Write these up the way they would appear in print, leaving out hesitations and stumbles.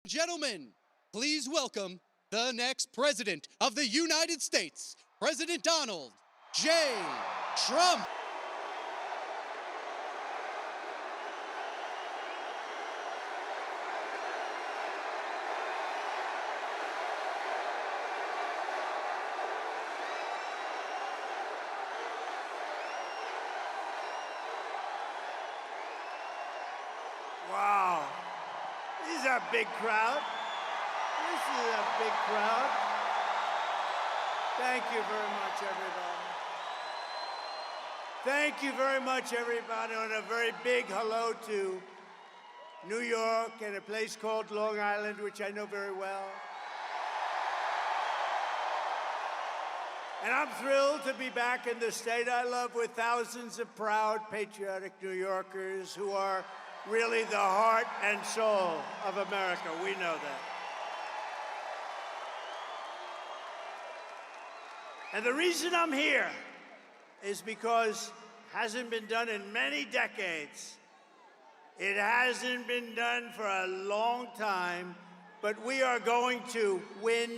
Gentlemen, please welcome the next President of the United States, President Donald J. Trump. Wow, this is a big crowd. This is a big crowd. Thank you very much, everybody. Thank you very much, everybody, and a very big hello to New York and a place called Long Island, which I know very well. And I'm thrilled to be back in the state I love with thousands of proud, patriotic New Yorkers who are really the heart and soul of America. We know that. And the reason I'm here is because it hasn't been done in many decades. It hasn't been done for a long time, but we are going to win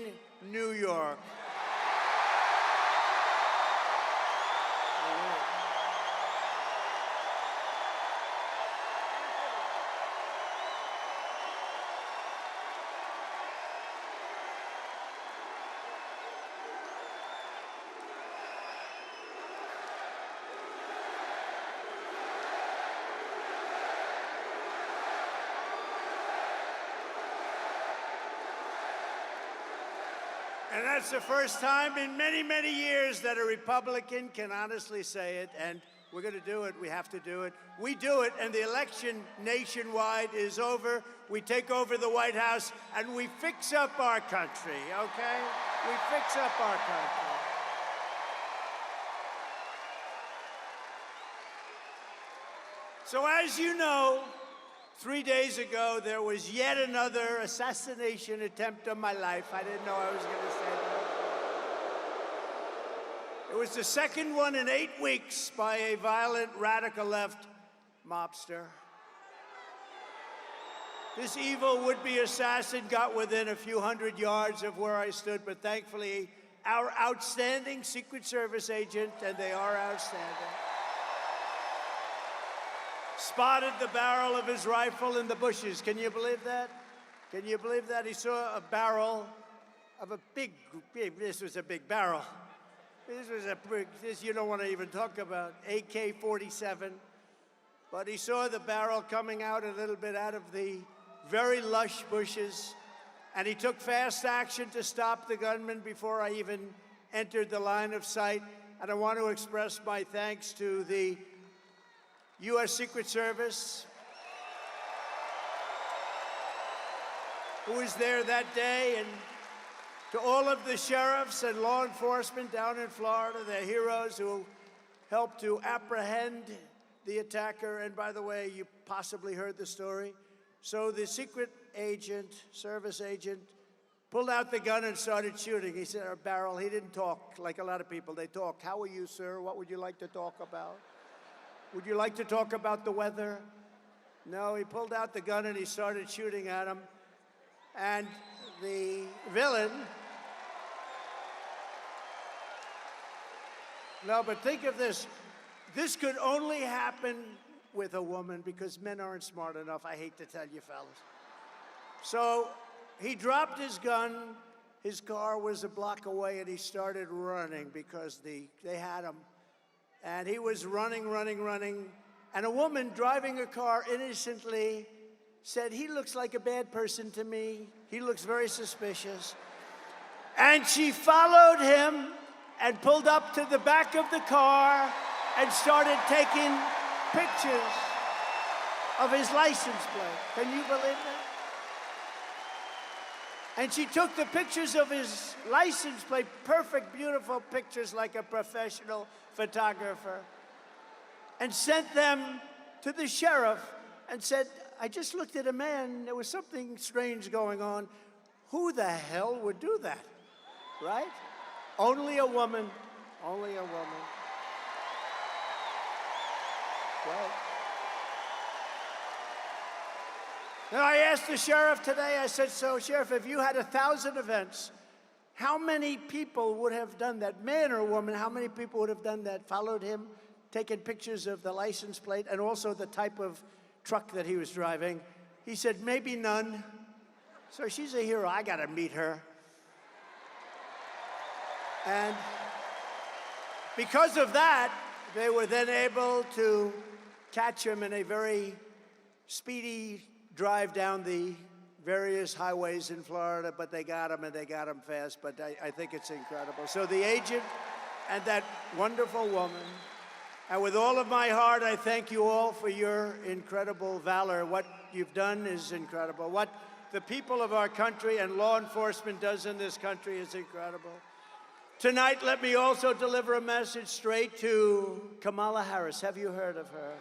New York. And that's the first time in many, many years that a Republican can honestly say it, and we're going to do it. We have to do it. We do it, and the election nationwide is over. We take over the White House, and we fix up our country, okay? We fix up our country. So as you know, 3 days ago, there was yet another assassination attempt on my life. I didn't know I was going to say that. It was the second one in 8 weeks by a violent radical left mobster. This evil would-be assassin got within a few hundred yards of where I stood, but thankfully, our outstanding Secret Service agent, and they are outstanding, spotted the barrel of his rifle in the bushes. Can you believe that? Can you believe that? He saw a barrel of a this was a big barrel. This you don't want to even talk about, AK-47. But he saw the barrel coming out a little bit out of the very lush bushes, and he took fast action to stop the gunman before I even entered the line of sight. And I want to express my thanks to the U.S. Secret Service, who was there that day, and to all of the sheriffs and law enforcement down in Florida, they're heroes who helped to apprehend the attacker. And by the way, you possibly heard the story. So the secret agent, service agent, pulled out the gun and started shooting. He said, a barrel. He didn't talk like a lot of people. They talk. How are you, sir? What would you like to talk about? Would you like to talk about the weather? No, he pulled out the gun and he started shooting at him. And the villain, no, but think of this. This could only happen with a woman because men aren't smart enough, I hate to tell you fellas. So he dropped his gun, his car was a block away, and he started running because they had him. And he was running, and a woman driving a car innocently said, he looks like a bad person to me. He looks very suspicious. And she followed him and pulled up to the back of the car and started taking pictures of his license plate. Can you believe that? And she took the pictures of his license plate, perfect, beautiful pictures like a professional photographer, and sent them to the sheriff and said, I just looked at a man, there was something strange going on. Who the hell would do that, right? Only a woman, only a woman. Well, And I asked the sheriff today, I said, so Sheriff, if you had 1,000 events, how many people would have done that? Man or woman, how many people would have done that, followed him, taken pictures of the license plate and also the type of truck that he was driving? He said, maybe none. So she's a hero. I got to meet her. And because of that, they were then able to catch him in a very speedy drive down the various highways in Florida, but they got him, and they got him fast. But I think it's incredible. So the agent and that wonderful woman, and with all of my heart, I thank you all for your incredible valor. What you've done is incredible. What the people of our country and law enforcement does in this country is incredible. Tonight, let me also deliver a message straight to Kamala Harris. Have you heard of her?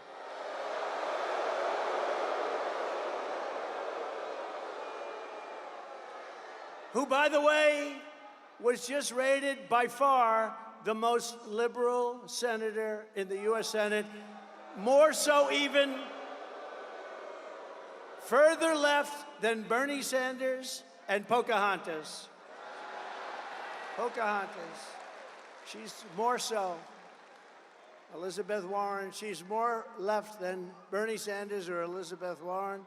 Who, by the way, was just rated by far the most liberal senator in the U.S. Senate, more so even further left than Bernie Sanders and Pocahontas. Pocahontas. She's more so. Elizabeth Warren, she's more left than Bernie Sanders or Elizabeth Warren.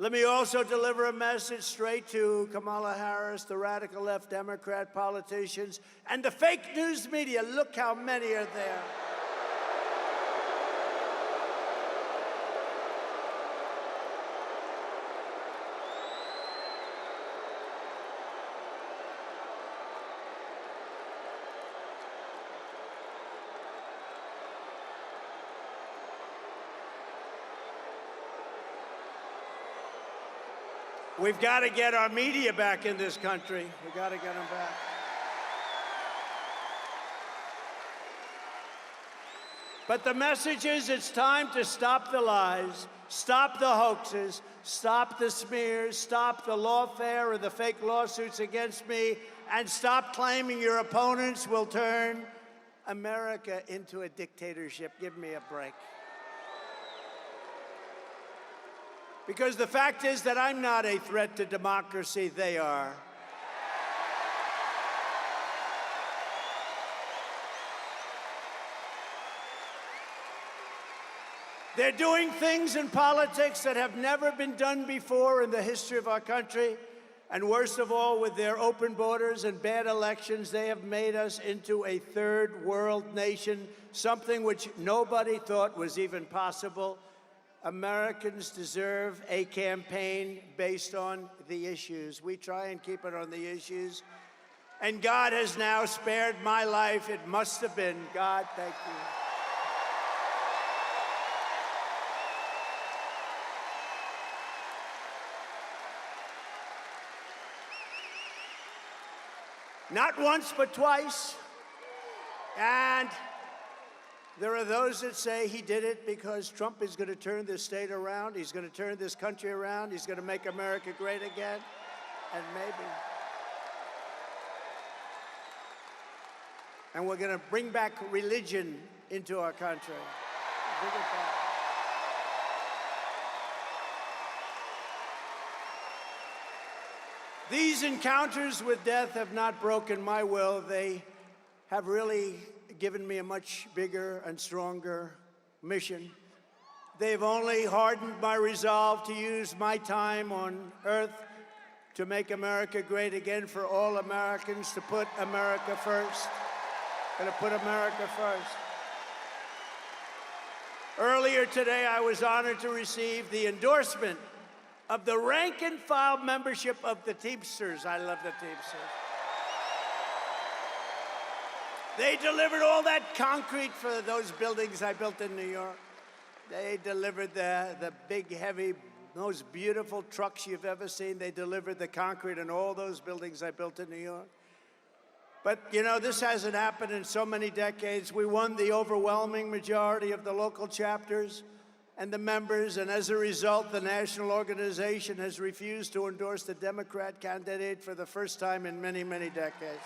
Let me also deliver a message straight to Kamala Harris, the radical left Democrat politicians, and the fake news media. Look how many are there. We've got to get our media back in this country. We've got to get them back. But the message is it's time to stop the lies, stop the hoaxes, stop the smears, stop the lawfare or the fake lawsuits against me, and stop claiming your opponents will turn America into a dictatorship. Give me a break. Because the fact is that I'm not a threat to democracy, they are. They're doing things in politics that have never been done before in the history of our country. And worst of all, with their open borders and bad elections, they have made us into a third world nation, something which nobody thought was even possible. Americans deserve a campaign based on the issues. We try and keep it on the issues. And God has now spared my life. It must have been. God, thank you. Not once, but twice. And there are those that say he did it because Trump is going to turn this state around. He's going to turn this country around. He's going to make America great again. And maybe. And we're going to bring back religion into our country. Bring it back. These encounters with death have not broken my will. They have really given me a much bigger and stronger mission. They've only hardened my resolve to use my time on earth to make America great again for all Americans, to put America first. Going to put America first. Earlier today, I was honored to receive the endorsement of the rank and file membership of the Teamsters. I love the Teamsters. They delivered all that concrete for those buildings I built in New York. They delivered the big, heavy, most beautiful trucks you've ever seen. They delivered the concrete in all those buildings I built in New York. But, you know, this hasn't happened in so many decades. We won the overwhelming majority of the local chapters and the members, and as a result, the national organization has refused to endorse the Democrat candidate for the first time in many, many decades.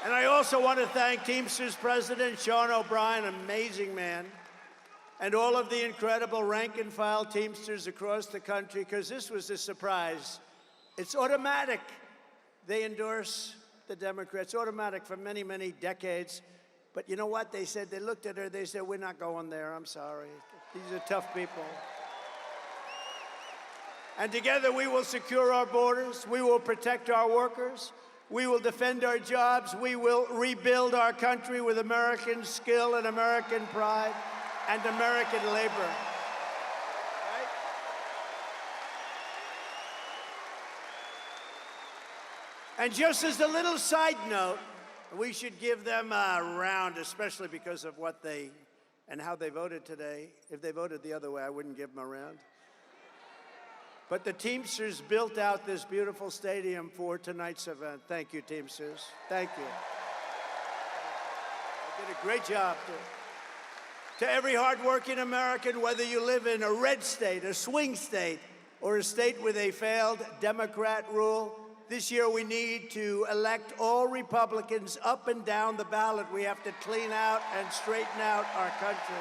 And I also want to thank Teamsters President Sean O'Brien, an amazing man, and all of the incredible rank and file Teamsters across the country, because this was a surprise. It's automatic. They endorse the Democrats, automatic for many, many decades. But you know what? They said, they looked at her, they said, we're not going there, I'm sorry. These are tough people. And together we will secure our borders, we will protect our workers, we will defend our jobs, we will rebuild our country with American skill and American pride and American labor. Right? And just as a little side note, we should give them a round, especially because of what they and how they voted today. If they voted the other way, I wouldn't give them a round. But the Teamsters built out this beautiful stadium for tonight's event. Thank you, Teamsters. Thank you. They did a great job. To every hardworking American, whether you live in a red state, a swing state, or a state with a failed Democrat rule, this year we need to elect all Republicans up and down the ballot. We have to clean out and straighten out our country.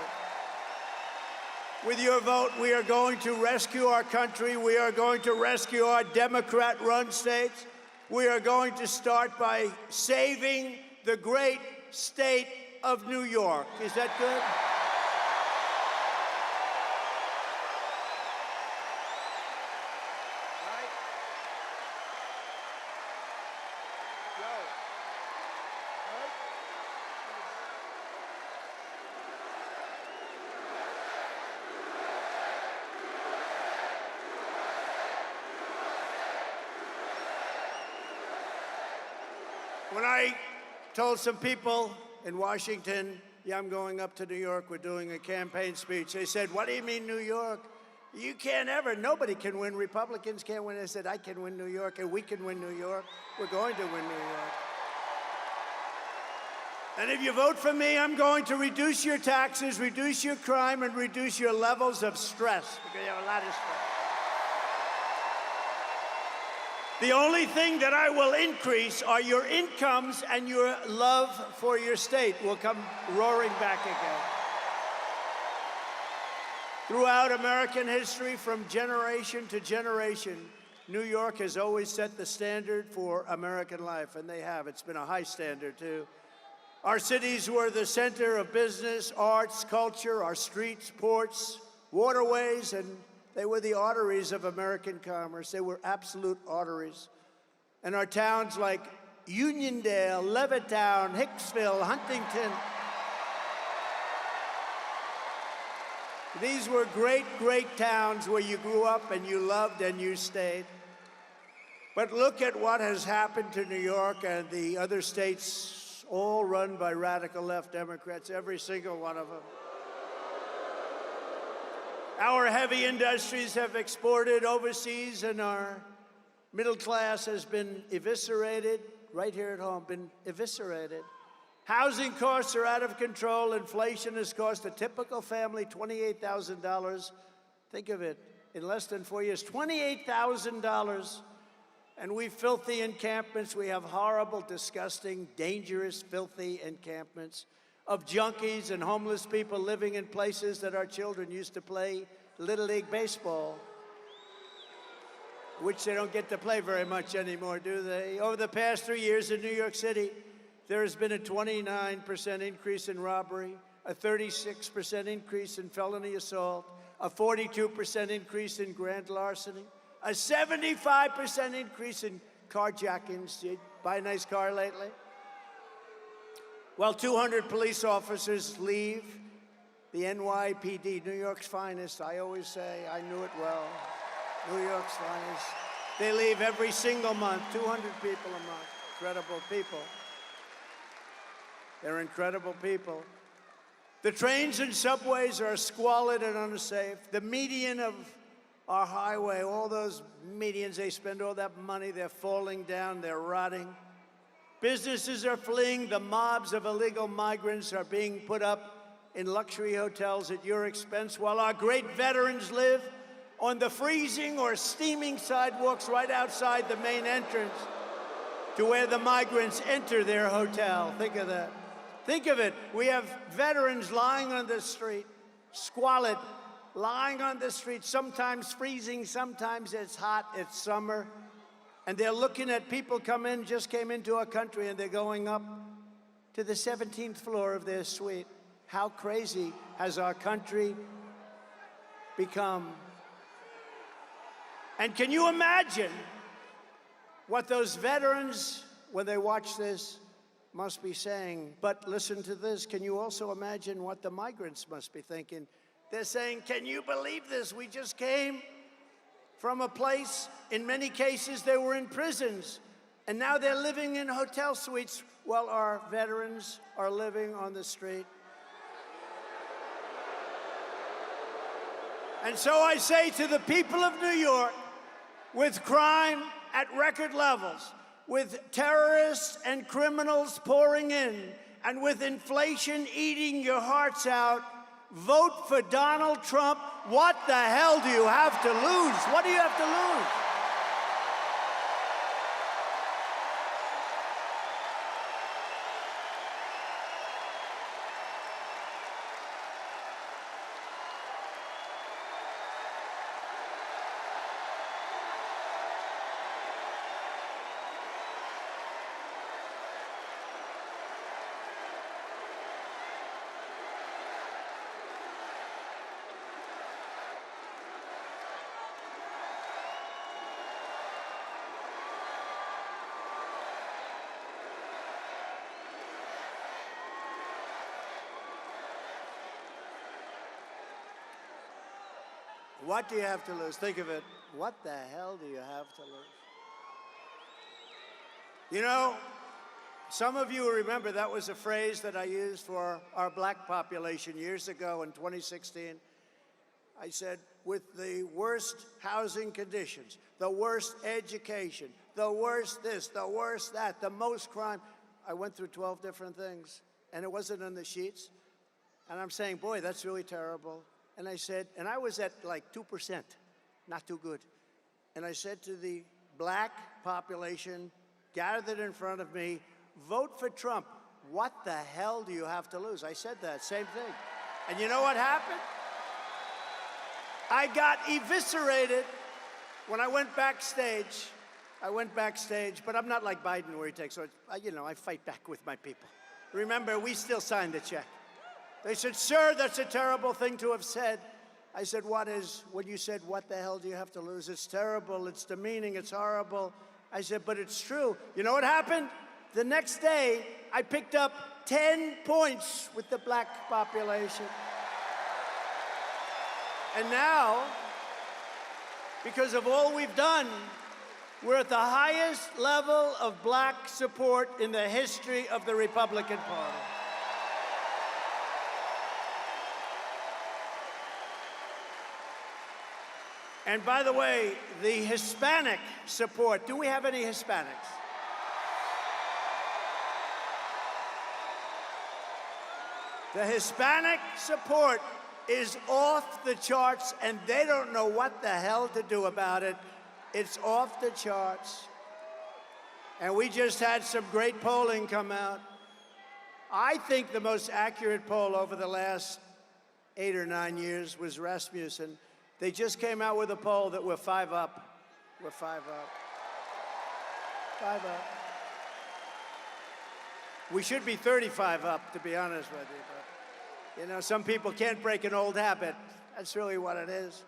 With your vote, we are going to rescue our country. We are going to rescue our Democrat-run states. We are going to start by saving the great state of New York. Is that good? When I told some people in Washington, yeah, I'm going up to New York, we're doing a campaign speech, they said, what do you mean New York? You can't ever, nobody can win, Republicans can't win. I said, I can win New York, and we can win New York. We're going to win New York. And if you vote for me, I'm going to reduce your taxes, reduce your crime, and reduce your levels of stress, because you have a lot of stress. The only thing that I will increase are your incomes, and your love for your state will come roaring back again. Throughout American history, from generation to generation, New York has always set the standard for American life, and they have. It's been a high standard, too. Our cities were the center of business, arts, culture, our streets, ports, waterways, and they were the arteries of American commerce. They were absolute arteries. And our towns like Uniondale, Levittown, Hicksville, Huntington, these were great, great towns where you grew up and you loved and you stayed. But look at what has happened to New York and the other states, all run by radical left Democrats, every single one of them. Our heavy industries have exported overseas, and our middle class has been eviscerated, right here at home, been eviscerated. Housing costs are out of control. Inflation has cost a typical family $28,000. Think of it, in less than 4 years, $28,000. And we filthy encampments. We have horrible, disgusting, dangerous, filthy encampments of junkies and homeless people living in places that our children used to play Little League baseball, which they don't get to play very much anymore, do they? Over the past 3 years in New York City, there has been a 29% increase in robbery, a 36% increase in felony assault, a 42% increase in grand larceny, a 75% increase in carjackings. Did you buy a nice car lately? Well, 200 police officers leave the NYPD, New York's finest. I always say, I knew it well. New York's finest. They leave every single month, 200 people a month. Incredible people. They're incredible people. The trains and subways are squalid and unsafe. The median of our highway, all those medians, they spend all that money, they're falling down, they're rotting. Businesses are fleeing. The mobs of illegal migrants are being put up in luxury hotels at your expense, while our great veterans live on the freezing or steaming sidewalks right outside the main entrance to where the migrants enter their hotel. Think of that. Think of it. We have veterans lying on the street, squalid, lying on the street, sometimes freezing, sometimes it's hot, it's summer. And they're looking at people just came into our country, and they're going up to the 17th floor of their suite. How crazy has our country become? And can you imagine what those veterans, when they watch this, must be saying? But listen to this. Can you also imagine what the migrants must be thinking? They're saying, can you believe this? We just came from a place, in many cases, they were in prisons, and now they're living in hotel suites while our veterans are living on the street. And so I say to the people of New York, with crime at record levels, with terrorists and criminals pouring in, and with inflation eating your hearts out, vote for Donald Trump. What the hell do you have to lose? What do you have to lose? What do you have to lose? Think of it. What the hell do you have to lose? You know, some of you remember that was a phrase that I used for our black population years ago in 2016. I said, with the worst housing conditions, the worst education, the worst this, the worst that, the most crime. I went through 12 different things, and it wasn't in the sheets. And I'm saying, boy, that's really terrible. And I said, and I was at like 2%, not too good. And I said to the black population gathered in front of me, vote for Trump. What the hell do you have to lose? I said that, same thing. And you know what happened? I got eviscerated when I went backstage. But I'm not like Biden where he takes, so I fight back with my people. Remember, we still signed the check. They said, sir, that's a terrible thing to have said. I said, when you said, what the hell do you have to lose? It's terrible, it's demeaning, it's horrible. I said, but it's true. You know what happened? The next day, I picked up 10 points with the black population. And now, because of all we've done, we're at the highest level of black support in the history of the Republican Party. And by the way, the Hispanic support, do we have any Hispanics? The Hispanic support is off the charts, and they don't know what the hell to do about it. It's off the charts. And we just had some great polling come out. I think the most accurate poll over the last 8 or 9 years was Rasmussen. They just came out with a poll that we're 5 up. We're 5 up. 5 up. We should be 35 up, to be honest with you. But, some people can't break an old habit. That's really what it is.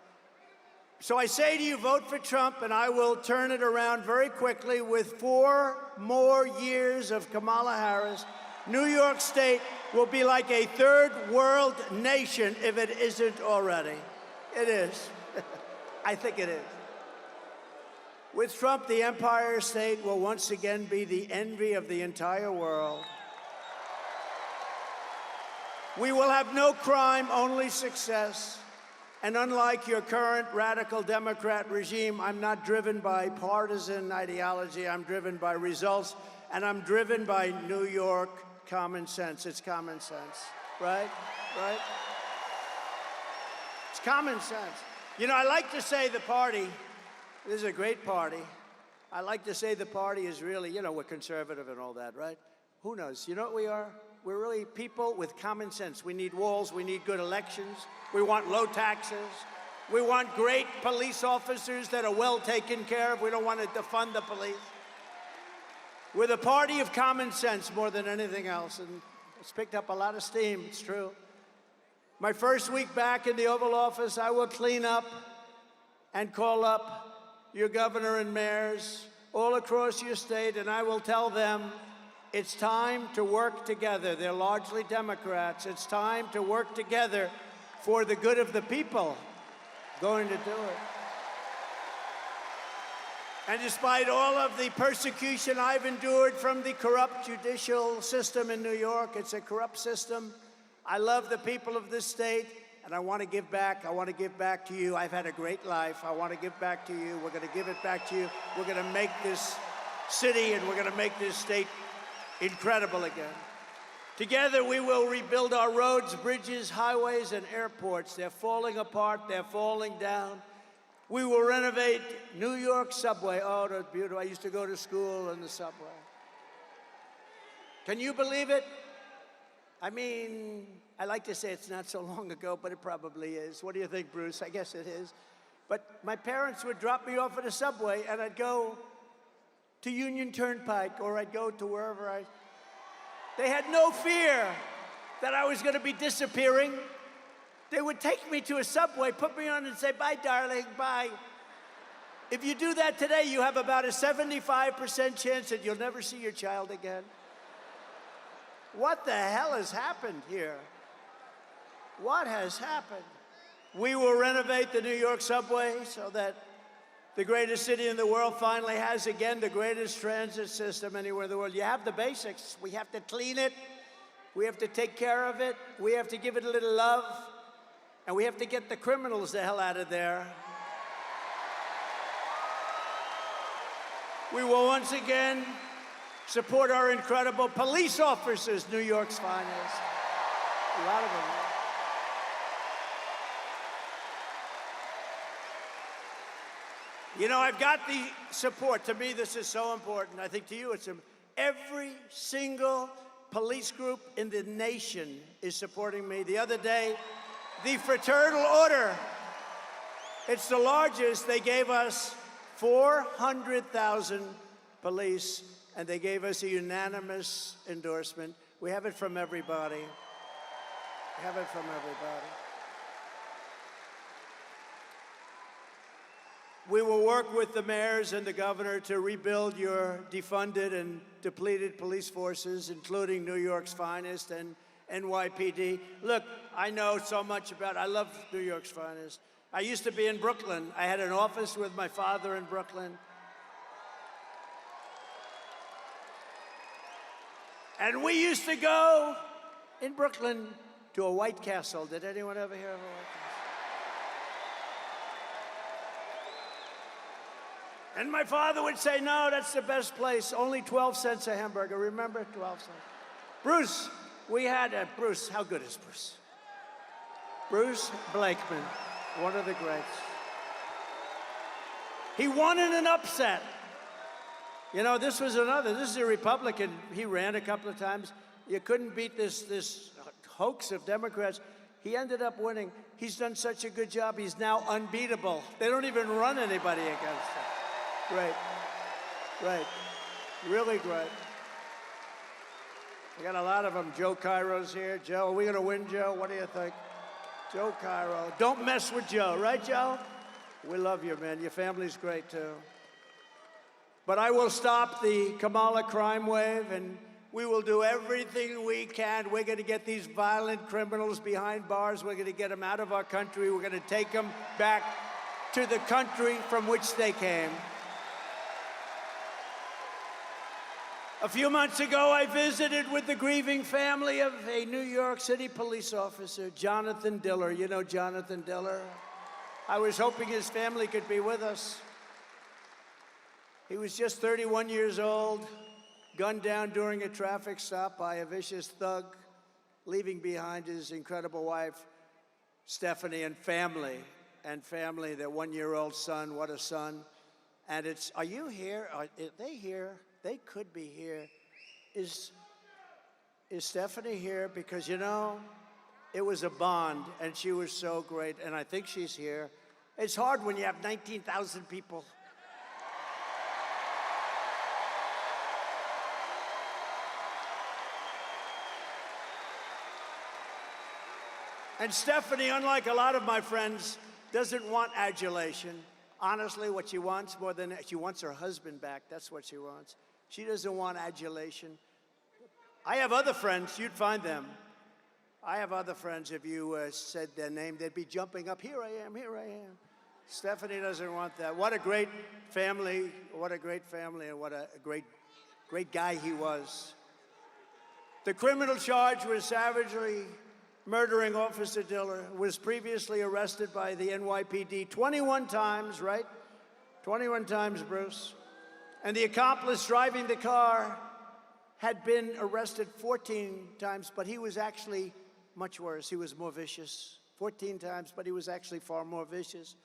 So I say to you, vote for Trump, and I will turn it around very quickly. With 4 more years of Kamala Harris, New York State will be like a third world nation if it isn't already. It is. I think it is. With Trump, the Empire State will once again be the envy of the entire world. We will have no crime, only success. And unlike your current radical Democrat regime, I'm not driven by partisan ideology. I'm driven by results, and I'm driven by New York common sense. It's common sense, right? Right? It's common sense. I like to say the party, this is a great party. I like to say the party is really, we're conservative and all that, right? Who knows? You know what we are? We're really people with common sense. We need walls. We need good elections. We want low taxes. We want great police officers that are well taken care of. We don't want to defund the police. We're the party of common sense more than anything else, and it's picked up a lot of steam, it's true. My first week back in the Oval Office, I will clean up and call up your governor and mayors all across your state, and I will tell them it's time to work together. They're largely Democrats. It's time to work together for the good of the people. Going to do it. And despite all of the persecution I've endured from the corrupt judicial system in New York, it's a corrupt system. I love the people of this state, and I want to give back. I want to give back to you. I've had a great life. I want to give back to you. We're going to give it back to you. We're going to make this city and we're going to make this state incredible again. Together, we will rebuild our roads, bridges, highways, and airports. They're falling apart. They're falling down. We will renovate New York subway. Oh, that's beautiful. I used to go to school on the subway. Can you believe it? I mean, I like to say it's not so long ago, but it probably is. What do you think, Bruce? I guess it is. But my parents would drop me off at a subway, and I'd go to Union Turnpike, or I'd go to wherever They had no fear that I was going to be disappearing. They would take me to a subway, put me on and say, bye, darling, bye. If you do that today, you have about a 75% chance that you'll never see your child again. What the hell has happened here? What has happened? We will renovate the New York subway so that the greatest city in the world finally has, again, the greatest transit system anywhere in the world. You have the basics. We have to clean it. We have to take care of it. We have to give it a little love. And we have to get the criminals the hell out of there. We will once again support our incredible police officers, New York's finest. A lot of them. You know, I've got the support. To me, this is so important. I think to you, it's every single police group in the nation is supporting me. The other day, the Fraternal Order, it's the largest. They gave us 400,000 police, and they gave us a unanimous endorsement. We have it from everybody. We have it from everybody. We will work with the mayors and the governor to rebuild your defunded and depleted police forces, including New York's finest and NYPD. Look, I know so much about, I love New York's finest. I used to be in Brooklyn. I had an office with my father in Brooklyn. And we used to go in Brooklyn to a White Castle. Did anyone ever hear of a White Castle? And my father would say, no, that's the best place. Only 12 cents a hamburger. Remember? 12 cents. Bruce, we had Bruce. How good is Bruce? Bruce Blakeman, one of the greats. He won in an upset. You know, this is a Republican. He ran a couple of times. You couldn't beat this hoax of Democrats. He ended up winning. He's done such a good job. He's now unbeatable. They don't even run anybody against him. Great. Great. Really great. We got a lot of them. Joe Cairo's here. Joe, are we going to win, Joe? What do you think? Joe Cairo. Don't mess with Joe, right, Joe? We love you, man. Your family's great, too. But I will stop the Kamala crime wave, and we will do everything we can. We're going to get these violent criminals behind bars. We're going to get them out of our country. We're going to take them back to the country from which they came. A few months ago, I visited with the grieving family of a New York City police officer, Jonathan Diller. You know Jonathan Diller? I was hoping his family could be with us. He was just 31 years old, gunned down during a traffic stop by a vicious thug, leaving behind his incredible wife, Stephanie, and family, their one-year-old son. What a son. And are you here? Are they here? They could be here. Is Stephanie here? Because, you know, it was a bond, and she was so great, and I think she's here. It's hard when you have 19,000 people. And Stephanie, unlike a lot of my friends, doesn't want adulation. Honestly, what she wants more than she wants her husband back. That's what she wants. She doesn't want adulation. I have other friends. You'd find them. I have other friends. If you said their name, they'd be jumping up. Here I am. Here I am. Stephanie doesn't want that. What a great family. What a great family, and what a great guy he was. The criminal charge was savagely murdering Officer Diller, was previously arrested by the NYPD 21 times, right? 21 times, Bruce. And the accomplice driving the car had been arrested 14 times, but he was actually much worse. He was more vicious. 14 times, but he was actually far more vicious.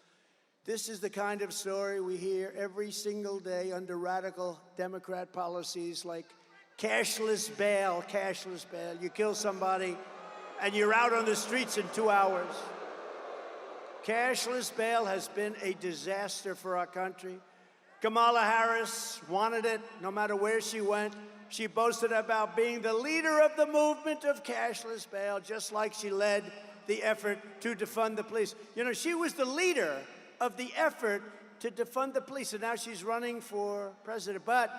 This is the kind of story we hear every single day under radical Democrat policies like cashless bail, cashless bail. You kill somebody, and you're out on the streets in 2 hours. Cashless bail has been a disaster for our country. Kamala Harris wanted it no matter where she went. She boasted about being the leader of the movement of cashless bail, just like she led the effort to defund the police. You know, she was the leader of the effort to defund the police, and now she's running for president. But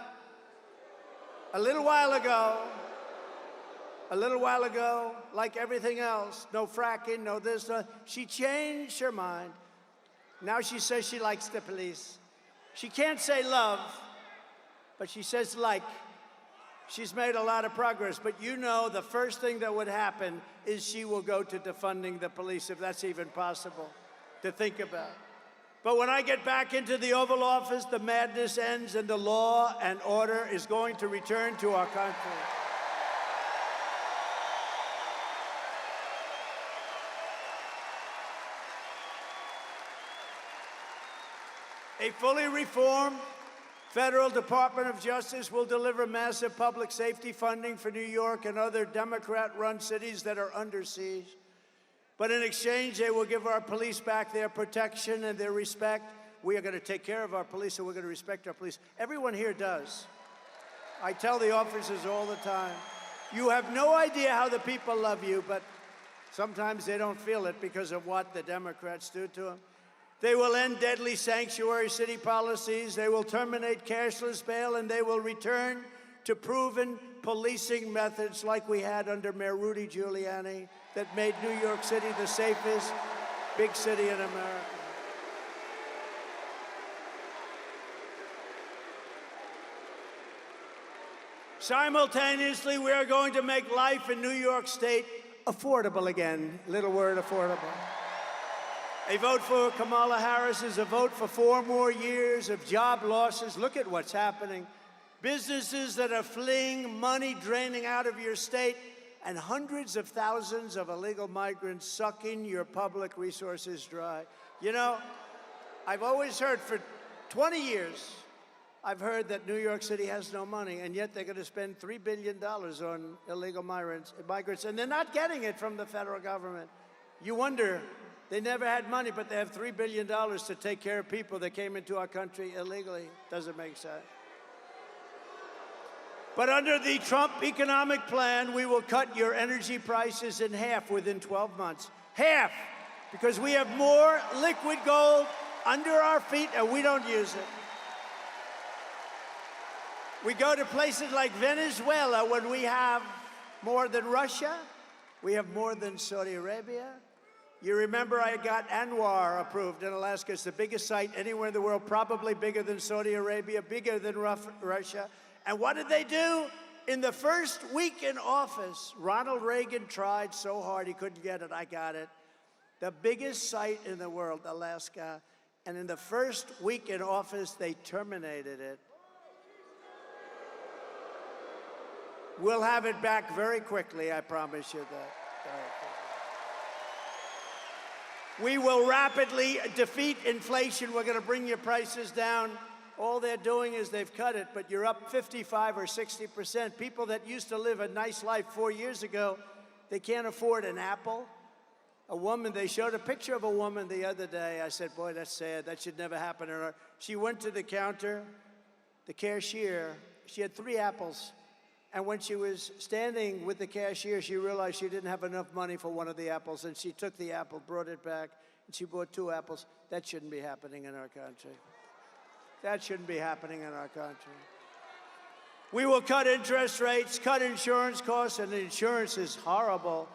a little while ago, like everything else, no fracking, no this, no, she changed her mind. Now she says she likes the police. She can't say love, but she says like. She's made a lot of progress, but you know the first thing that would happen is she will go to defunding the police, if that's even possible to think about. But when I get back into the Oval Office, the madness ends and the law and order is going to return to our country. A fully reformed Federal Department of Justice will deliver massive public safety funding for New York and other Democrat-run cities that are under siege. But in exchange, they will give our police back their protection and their respect. We are going to take care of our police, and we're going to respect our police. Everyone here does. I tell the officers all the time, you have no idea how the people love you, but sometimes they don't feel it because of what the Democrats do to them. They will end deadly sanctuary city policies, they will terminate cashless bail, and they will return to proven policing methods like we had under Mayor Rudy Giuliani that made New York City the safest big city in America. Simultaneously, we are going to make life in New York State affordable again. Little word, affordable. A vote for Kamala Harris is a vote for 4 more years of job losses. Look at what's happening. Businesses that are fleeing, money draining out of your state, and hundreds of thousands of illegal migrants sucking your public resources dry. You know, I've always heard for 20 years, I've heard that New York City has no money, and yet they're going to spend $3 billion on illegal migrants, and they're not getting it from the federal government. You wonder, they never had money, but they have $3 billion to take care of people that came into our country illegally. Doesn't make sense. But under the Trump economic plan, we will cut your energy prices in half within 12 months. Half! Because we have more liquid gold under our feet and we don't use it. We go to places like Venezuela when we have more than Russia. We have more than Saudi Arabia. You remember I got Anwar approved in Alaska. It's the biggest site anywhere in the world, probably bigger than Saudi Arabia, bigger than Russia. And what did they do? In the first week in office, Ronald Reagan tried so hard he couldn't get it. I got it. The biggest site in the world, Alaska. And in the first week in office, they terminated it. We'll have it back very quickly, I promise you that. We will rapidly defeat inflation. We're going to bring your prices down. All they're doing is they've cut it, but you're up 55 or 60%. People that used to live a nice life 4 years ago, they can't afford an apple. A woman, they showed a picture of a woman the other day. I said, boy, that's sad. That should never happen to her. She went to the counter, the cashier. She had 3 apples. And when she was standing with the cashier, she realized she didn't have enough money for one of the apples. And she took the apple, brought it back, and she bought 2 apples. That shouldn't be happening in our country. That shouldn't be happening in our country. We will cut interest rates, cut insurance costs, and insurance is horrible.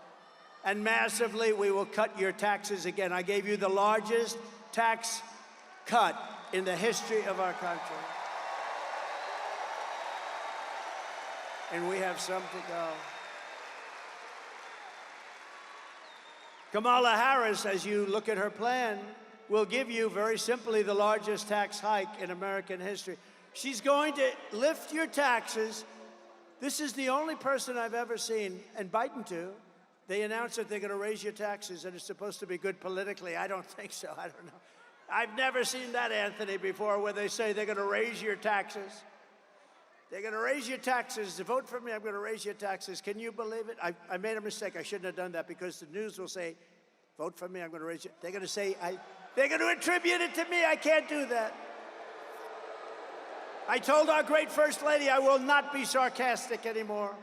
And massively, we will cut your taxes again. I gave you the largest tax cut in the history of our country. And we have some to go. Kamala Harris, as you look at her plan, will give you, very simply, the largest tax hike in American history. She's going to lift your taxes. This is the only person I've ever seen, and Biden too. They announced that they're going to raise your taxes, and it's supposed to be good politically. I don't think so. I don't know. I've never seen that, Anthony, before, where they say they're going to raise your taxes. They're going to raise your taxes. Vote for me, I'm going to raise your taxes. Can you believe it? I made a mistake. I shouldn't have done that, because the news will say, vote for me, I'm going to raise it. They're going to say, they're going to attribute it to me. I can't do that. I told our great First Lady I will not be sarcastic anymore.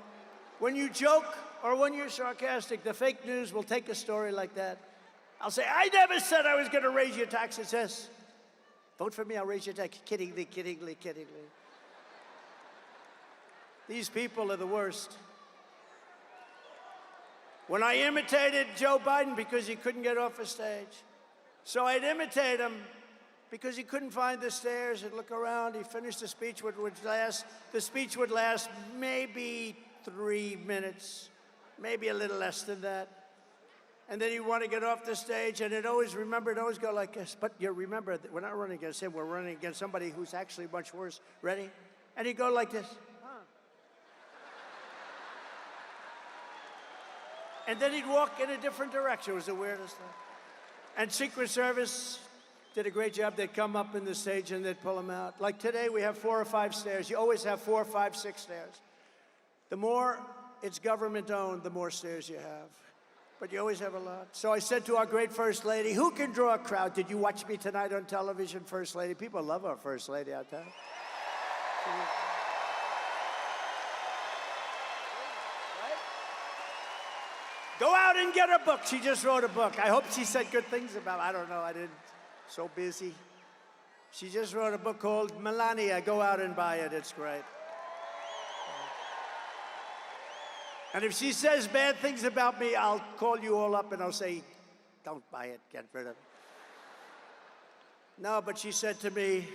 When you joke or when you're sarcastic, the fake news will take a story like that. I'll say, I never said I was going to raise your taxes. Yes. Vote for me, I'll raise your taxes. Kiddingly, kiddingly, kiddingly. These people are the worst. When I imitated Joe Biden because he couldn't get off a stage, so I'd imitate him because he couldn't find the stairs and look around. He finished the speech, the speech would last maybe 3 minutes, maybe a little less than that. And then he'd want to get off the stage, and it'd always go like this. But you remember, we're not running against him, we're running against somebody who's actually much worse. Ready? And he'd go like this. And then he'd walk in a different direction. It was the weirdest thing. And Secret Service did a great job. They'd come up in the stage and they'd pull him out. Like today, we have 4 or 5 stairs. You always have 4, 5, 6 stairs. The more it's government-owned, the more stairs you have. But you always have a lot. So I said to our great First Lady, who can draw a crowd? Did you watch me tonight on television, First Lady? People love our First Lady out there. Go out and get her book. She just wrote a book. I hope she said good things about it. I don't know. I didn't. So busy. She just wrote a book called Melania. Go out and buy it. It's great. And if she says bad things about me, I'll call you all up and I'll say, don't buy it. Get rid of it. No, but she said to me,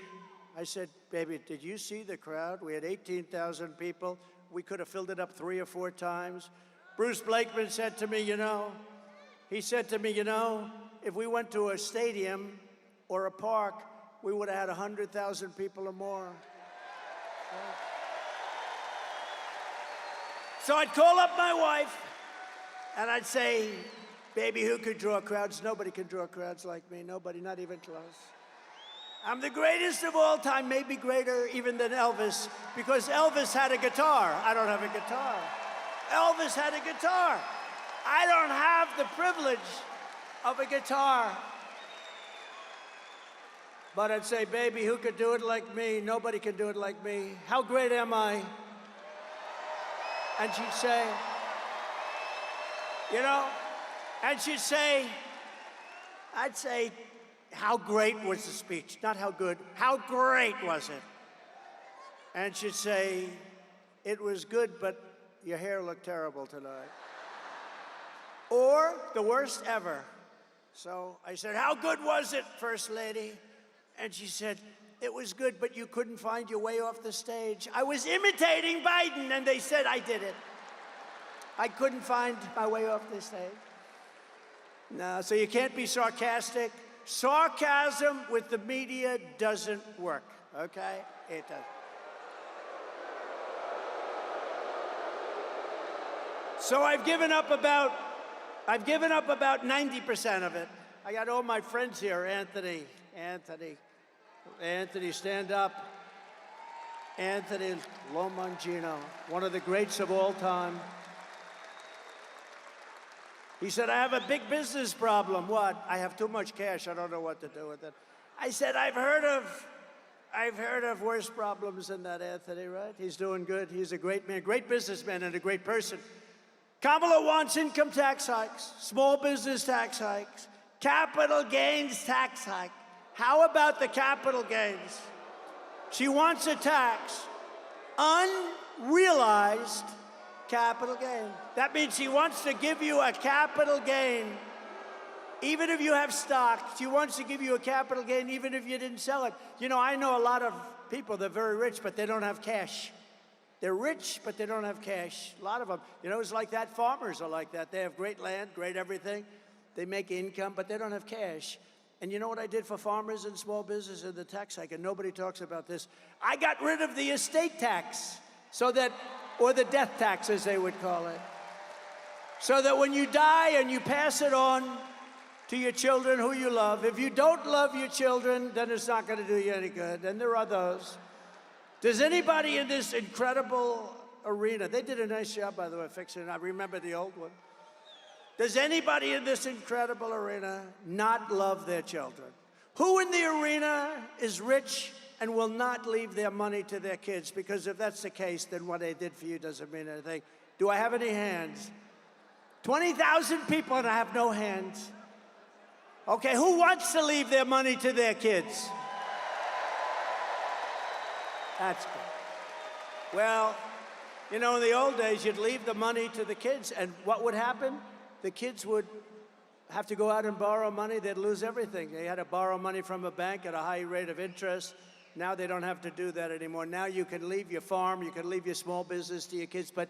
I said, baby, did you see the crowd? We had 18,000 people. We could have filled it up 3 or 4 times. Bruce Blakeman said to me, if we went to a stadium or a park, we would have had 100,000 people or more. So I'd call up my wife, and I'd say, baby, who could draw crowds? Nobody can draw crowds like me. Nobody, not even close. I'm the greatest of all time, maybe greater even than Elvis, because Elvis had a guitar. I don't have a guitar. Elvis had a guitar. I don't have the privilege of a guitar. But I'd say, baby, who could do it like me? Nobody can do it like me. How great am I? And she'd say, and she'd say, I'd say, how great was the speech? Not how good, how great was it? And she'd say, it was good, but your hair looked terrible tonight. Or the worst ever. So I said, how good was it, First Lady? And she said, it was good, but you couldn't find your way off the stage. I was imitating Biden, and they said I did it. I couldn't find my way off the stage. No, so you can't be sarcastic. Sarcasm with the media doesn't work, okay? It doesn't. So I've given up about 90% of it. I got all my friends here. Anthony, stand up. Anthony Lomangino, one of the greats of all time. He said, I have a big business problem. What? I have too much cash. I don't know what to do with it. I said, I've heard of worse problems than that, Anthony, right? He's doing good. He's a great man, great businessman, and a great person. Kamala wants income tax hikes, small business tax hikes, capital gains tax hike. How about the capital gains? She wants a tax, unrealized capital gain. That means she wants to give you a capital gain, even if you have stock. She wants to give you a capital gain, even if you didn't sell it. You know, I know a lot of people, they're very rich, but they don't have cash. They're rich, but they don't have cash. A lot of them. You know, it's like that. Farmers are like that. They have great land, great everything. They make income, but they don't have cash. And you know what I did for farmers and small business in the tax hike? And nobody talks about this. I got rid of the estate tax, so that, or the death tax, as they would call it, so that when you die and you pass it on to your children who you love, if you don't love your children, then it's not going to do you any good. And there are those. Does anybody in this incredible arena, they did a nice job, by the way, fixing it. I remember the old one. Does anybody in this incredible arena not love their children? Who in the arena is rich and will not leave their money to their kids? Because if that's the case, then what they did for you doesn't mean anything. Do I have any hands? 20,000 people and I have no hands. Okay, who wants to leave their money to their kids? That's good. Well, you know, in the old days, you'd leave the money to the kids, and what would happen? The kids would have to go out and borrow money. They'd lose everything. They had to borrow money from a bank at a high rate of interest. Now they don't have to do that anymore. Now you can leave your farm, you can leave your small business to your kids, but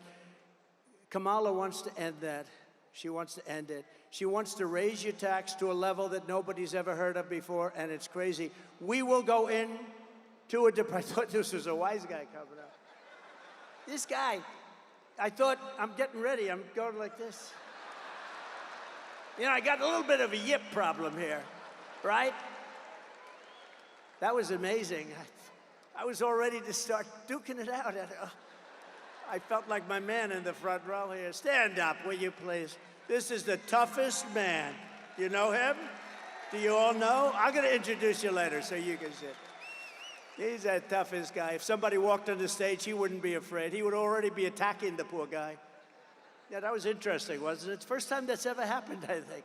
Kamala wants to end that. She wants to end it. She wants to raise your tax to a level that nobody's ever heard of before, and it's crazy. We will go in to a I thought this was a wise guy coming up. This guy, I thought, I'm getting ready. I'm going like this. You know, I got a little bit of a yip problem here, right? That was amazing. I was all ready to start duking it out. I felt like my man in the front row here. Stand up, will you please? This is the toughest man. You know him? Do you all know? I'm going to introduce you later so you can sit. He's the toughest guy. If somebody walked on the stage, he wouldn't be afraid. He would already be attacking the poor guy. Yeah, that was interesting, wasn't it? It's the first time that's ever happened, I think.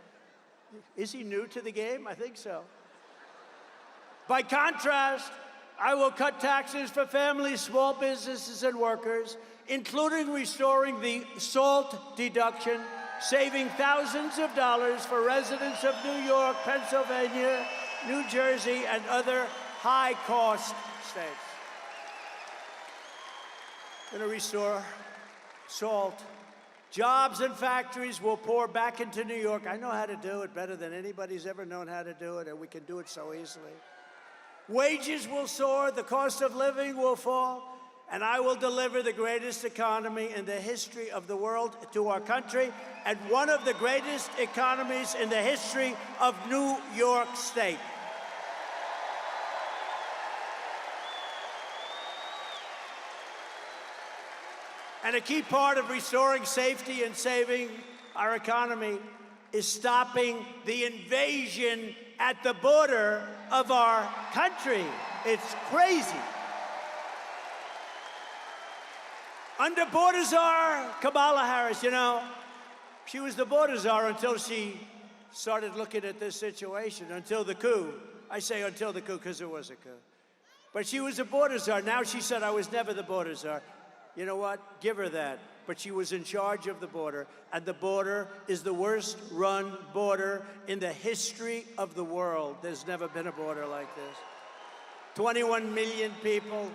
Is he new to the game? I think so. By contrast, I will cut taxes for families, small businesses, and workers, including restoring the SALT deduction, saving thousands of dollars for residents of New York, Pennsylvania, New Jersey, and other high-cost states. Going to restore SALT. Jobs and factories will pour back into New York. I know how to do it better than anybody's ever known how to do it, and we can do it so easily. Wages will soar, the cost of living will fall, and I will deliver the greatest economy in the history of the world to our country, and one of the greatest economies in the history of New York State. And a key part of restoring safety and saving our economy is stopping the invasion at the border of our country. It's crazy. Under border czar Kamala Harris, you know, she was the border czar until she started looking at this situation, until the coup. I say until the coup because it was a coup. But she was a border czar. Now she said, I was never the border czar. You know what? Give her that. But she was in charge of the border, and the border is the worst run border in the history of the world. There's never been a border like this. 21 million people,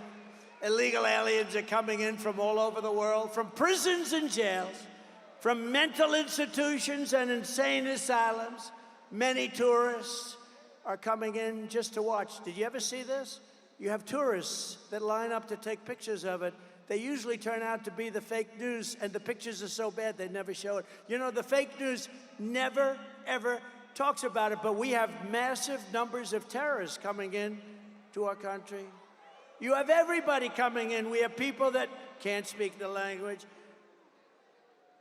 illegal aliens are coming in from all over the world, from prisons and jails, from mental institutions and insane asylums. Many tourists are coming in just to watch. Did you ever see this? You have tourists that line up to take pictures of it. They usually turn out to be the fake news, and the pictures are so bad they never show it. You know, the fake news never, ever talks about it, but we have massive numbers of terrorists coming in to our country. You have everybody coming in. We have people that can't speak the language.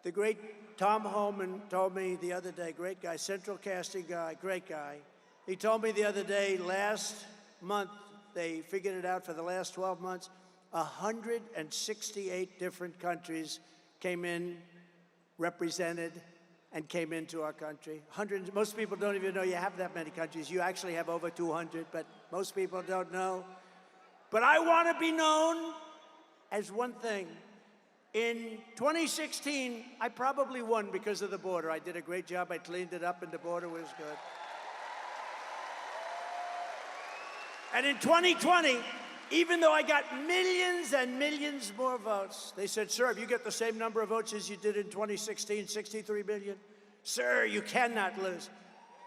The great Tom Homan told me the other day, great guy, central casting guy, great guy. He told me the other day, last month, they figured it out for the last 12 months, 168 different countries came in, represented, and came into our country. Most people don't even know you have that many countries. You actually have over 200, but most people don't know. But I want to be known as one thing. In 2016, I probably won because of the border. I did a great job. I cleaned it up, and the border was good. And in 2020, even though I got millions and millions more votes, they said, sir, if you get the same number of votes as you did in 2016, 63 million, sir, you cannot lose.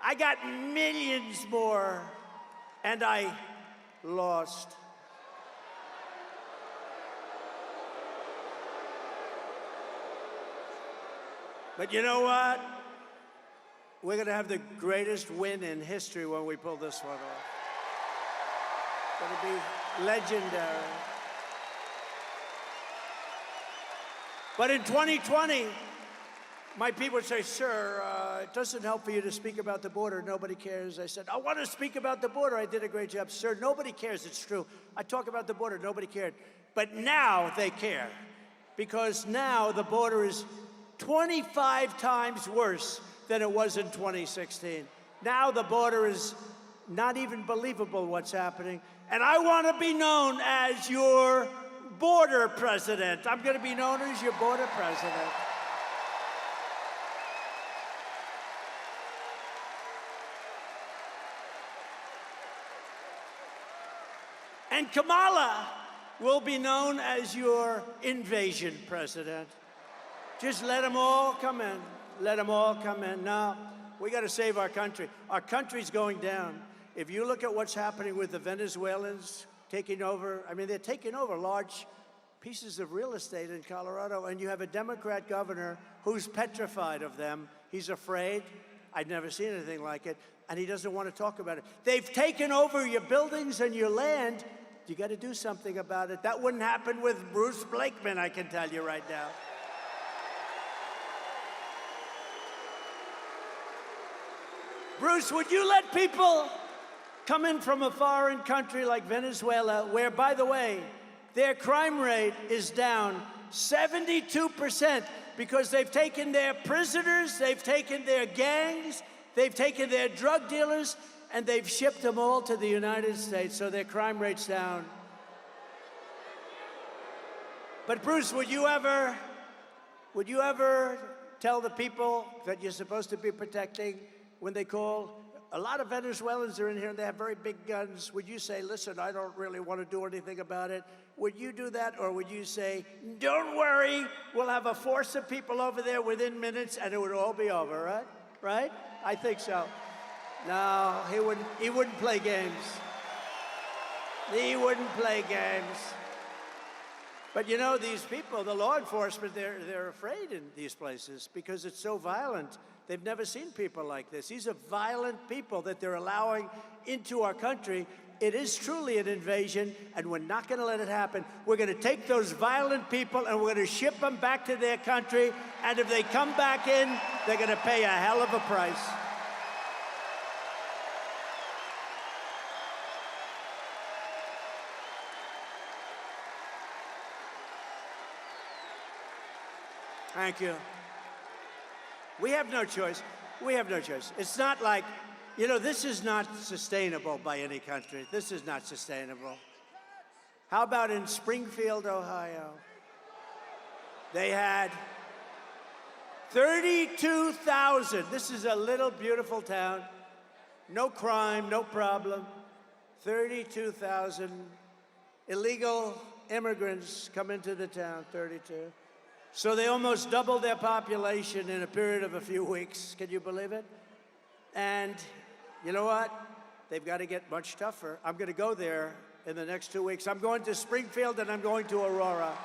I got millions more, and I lost. But you know what? We're going to have the greatest win in history when we pull this one off. It's going to be legendary. But in 2020, my people would say, sir, it doesn't help for you to speak about the border. Nobody cares. I said, I want to speak about the border. I did a great job. Sir, nobody cares. It's true. I talk about the border. Nobody cared. But now they care. Because now the border is 25 times worse than it was in 2016. Now the border is not even believable what's happening. And I want to be known as your border president. I'm going to be known as your border president. And Kamala will be known as your invasion president. Just let them all come in. Let them all come in. Now, we got to save our country. Our country's going down. If you look at what's happening with the Venezuelans taking over, I mean, they're taking over large pieces of real estate in Colorado, and you have a Democrat governor who's petrified of them. He's afraid. I've never seen anything like it, and he doesn't want to talk about it. They've taken over your buildings and your land. You got to do something about it. That wouldn't happen with Bruce Blakeman, I can tell you right now. Bruce, would you let people come in from a foreign country like Venezuela, where, by the way, their crime rate is down 72% because they've taken their prisoners, they've taken their gangs, they've taken their drug dealers, and they've shipped them all to the United States, so their crime rate's down. But Bruce, would you ever tell the people that you're supposed to be protecting when they call? A lot of Venezuelans are in here and they have very big guns. Would you say, listen, I don't really want to do anything about it? Would you do that? Or would you say, don't worry, we'll have a force of people over there within minutes and it would all be over, right? Right? I think so. No, he wouldn't play games. He wouldn't play games. But you know, these people, the law enforcement, they're afraid in these places because it's so violent. They've never seen people like this. These are violent people that they're allowing into our country. It is truly an invasion, and we're not going to let it happen. We're going to take those violent people, and we're going to ship them back to their country, and if they come back in, they're going to pay a hell of a price. Thank you. We have no choice. We have no choice. It's not like, you know, this is not sustainable by any country. This is not sustainable. How about in Springfield, Ohio? They had 32,000. This is a little beautiful town. No crime, no problem. 32,000 illegal immigrants come into the town, 32. So they almost doubled their population in a period of a few weeks. Can you believe it? And you know what? They've got to get much tougher. I'm going to go there in the next 2 weeks. I'm going to Springfield and I'm going to Aurora.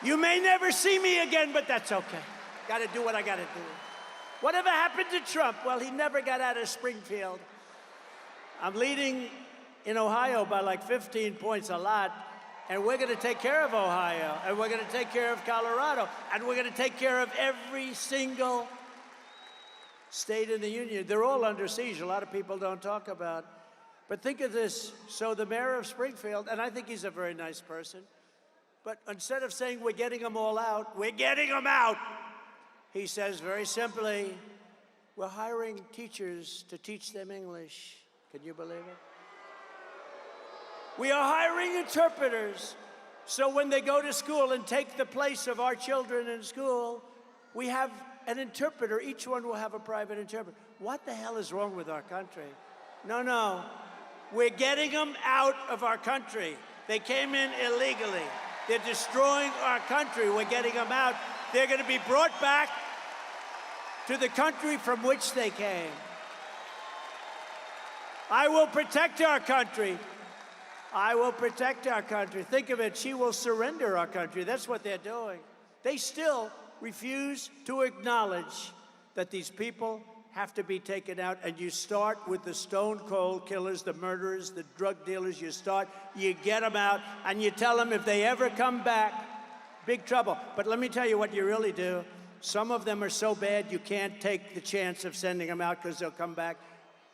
You may never see me again, but that's okay. Got to do what I got to do. Whatever happened to Trump? Well, he never got out of Springfield. I'm leading in Ohio by like 15 points, a lot. And we're going to take care of Ohio, and we're going to take care of Colorado, and we're going to take care of every single state in the union. They're all under siege. A lot of people don't talk about. But think of this. So the mayor of Springfield, and I think he's a very nice person, but instead of saying we're getting them all out, we're getting them out, he says very simply, we're hiring teachers to teach them English. Can you believe it? We are hiring interpreters, so when they go to school and take the place of our children in school, we have an interpreter. Each one will have a private interpreter. What the hell is wrong with our country? No. We're getting them out of our country. They came in illegally. They're destroying our country. We're getting them out. They're going to be brought back to the country from which they came. I will protect our country. I will protect our country. Think of it, she will surrender our country. That's what they're doing. They still refuse to acknowledge that these people have to be taken out, and you start with the stone cold killers, the murderers, the drug dealers. You get them out, and you tell them if they ever come back, big trouble. But let me tell you what you really do. Some of them are so bad you can't take the chance of sending them out because they'll come back.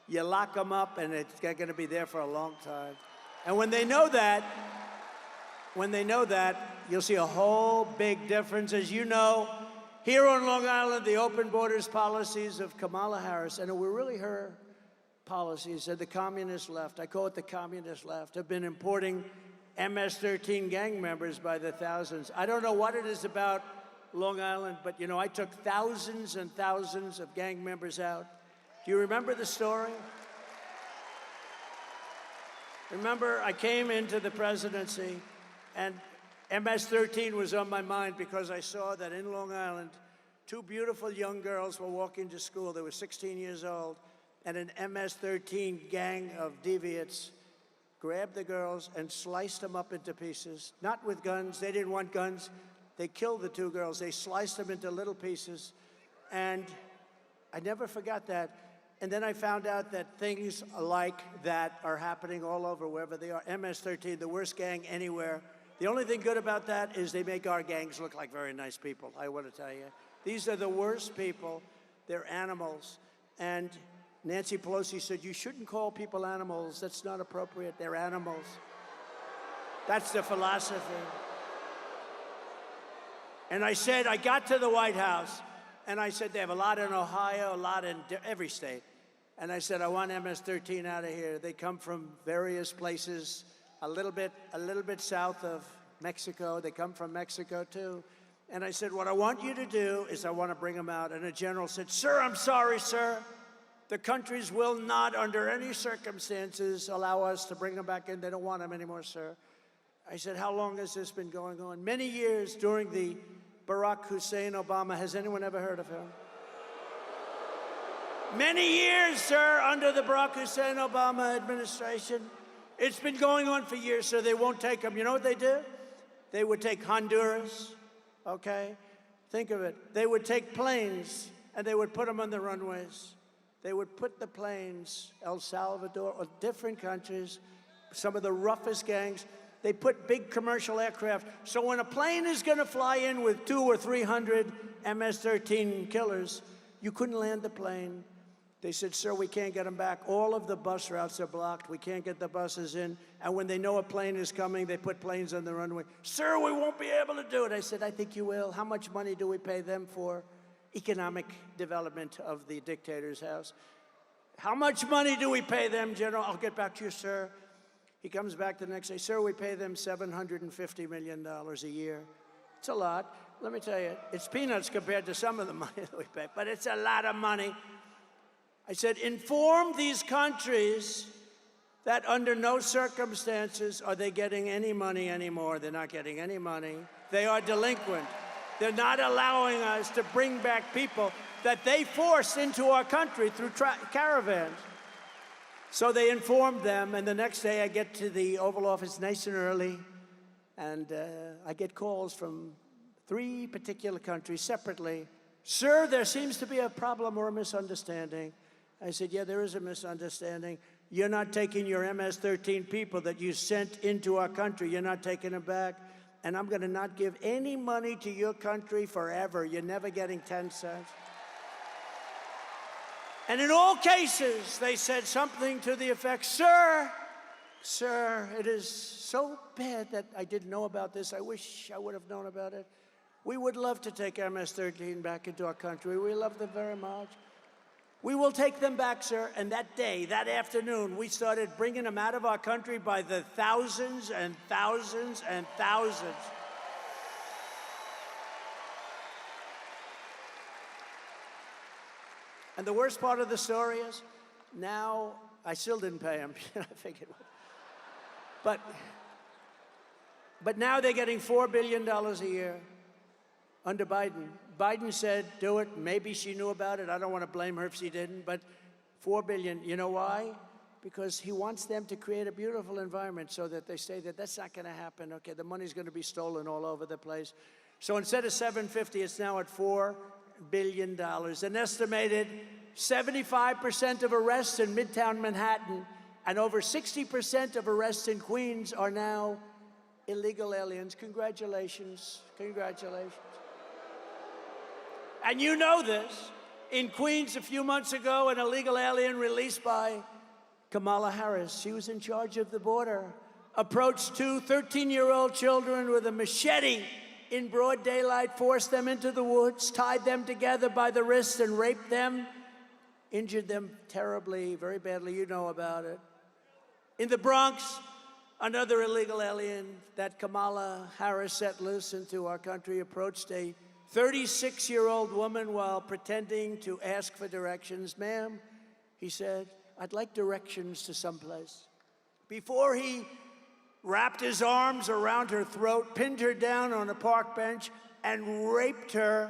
You lock them up, and they're going to be there for a long time. And when they know that, you'll see a whole big difference. As you know, here on Long Island, the open borders policies of Kamala Harris, and it were really her policies, and the communist left, I call it the communist left, have been importing MS-13 gang members by the thousands. I don't know what it is about Long Island, but, you know, I took thousands and thousands of gang members out. Do you remember the story? Remember, I came into the presidency, and MS-13 was on my mind because I saw that in Long Island, two beautiful young girls were walking to school. They were 16 years old, and an MS-13 gang of deviants grabbed the girls and sliced them up into pieces, not with guns. They didn't want guns. They killed the two girls. They sliced them into little pieces, and I never forgot that. And then I found out that things like that are happening all over, wherever they are. MS-13, the worst gang anywhere. The only thing good about that is they make our gangs look like very nice people, I want to tell you. These are the worst people. They're animals. And Nancy Pelosi said, you shouldn't call people animals. That's not appropriate. They're animals. That's the philosophy. And I said, I got to the White House, and I said, they have a lot in Ohio, a lot in every state. And I said, I want MS-13 out of here. They come from various places, a little bit south of Mexico. They come from Mexico, too. And I said, what I want you to do is I want to bring them out. And a general said, sir, I'm sorry, sir. The countries will not, under any circumstances, allow us to bring them back in. They don't want them anymore, sir. I said, how long has this been going on? Many years during the Barack Hussein Obama. Has anyone ever heard of him? Many years, sir, under the Barack Hussein Obama administration. It's been going on for years, so they won't take them. You know what they do? They would take Honduras, okay? Think of it. They would take planes, and they would put them on the runways. They would put the planes, El Salvador, or different countries, some of the roughest gangs. They put big commercial aircraft. So when a plane is going to fly in with 200 or 300 MS-13 killers, you couldn't land the plane. They said, sir, we can't get them back. All of the bus routes are blocked. We can't get the buses in. And when they know a plane is coming, they put planes on the runway. Sir, we won't be able to do it. I said, I think you will. How much money do we pay them for? Economic development of the dictator's house. How much money do we pay them, General? I'll get back to you, sir. He comes back the next day. Sir, we pay them $750 million a year. It's a lot. Let me tell you, it's peanuts compared to some of the money that we pay, but it's a lot of money. I said, inform these countries that under no circumstances are they getting any money anymore. They're not getting any money. They are delinquent. They're not allowing us to bring back people that they forced into our country through caravans. So they informed them, and the next day I get to the Oval Office nice and early, and I get calls from 3 particular countries separately. Sir, there seems to be a problem or a misunderstanding. I said, yeah, there is a misunderstanding. You're not taking your MS-13 people that you sent into our country. You're not taking them back. And I'm going to not give any money to your country forever. You're never getting 10 cents. And in all cases, they said something to the effect, sir, it is so bad that I didn't know about this. I wish I would have known about it. We would love to take MS-13 back into our country. We love them very much. We will take them back, sir. And that day, that afternoon, we started bringing them out of our country by the thousands and thousands and thousands. And the worst part of the story is, now, I still didn't pay them. I figured. But now they're getting $4 billion a year under Biden. Biden said, do it. Maybe she knew about it. I don't want to blame her if she didn't, but $4 billion. You know why? Because he wants them to create a beautiful environment so that they say that that's not going to happen. Okay, the money's going to be stolen all over the place. So instead of $750, it's now at $4 billion. An estimated 75% of arrests in Midtown Manhattan and over 60% of arrests in Queens are now illegal aliens. Congratulations. Congratulations. And you know this. In Queens a few months ago, an illegal alien released by Kamala Harris, she was in charge of the border, approached two 13-year-old children with a machete in broad daylight, forced them into the woods, tied them together by the wrists and raped them, injured them terribly, very badly. You know about it. In the Bronx, another illegal alien that Kamala Harris set loose into our country approached a 36-year-old woman while pretending to ask for directions. Ma'am, he said, I'd like directions to someplace. Before he wrapped his arms around her throat, pinned her down on a park bench, and raped her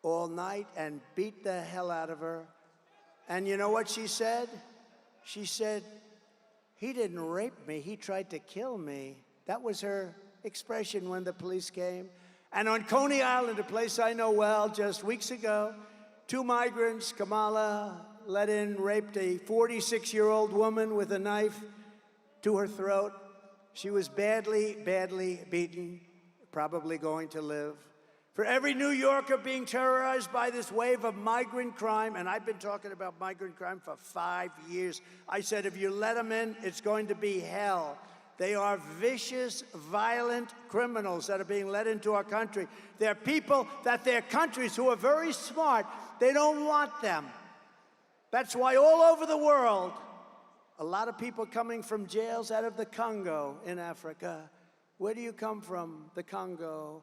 all night and beat the hell out of her. And you know what she said? She said, he didn't rape me, he tried to kill me. That was her expression when the police came. And on Coney Island, a place I know well, just weeks ago, two migrants, Kamala let in, raped a 46-year-old woman with a knife to her throat. She was badly, badly beaten, probably going to live. For every New Yorker being terrorized by this wave of migrant crime, and I've been talking about migrant crime for 5 years, I said, if you let them in, it's going to be hell. They are vicious, violent criminals that are being let into our country. They're people that their countries who are very smart, they don't want them. That's why all over the world, a lot of people coming from jails out of the Congo in Africa. Where do you come from? The Congo.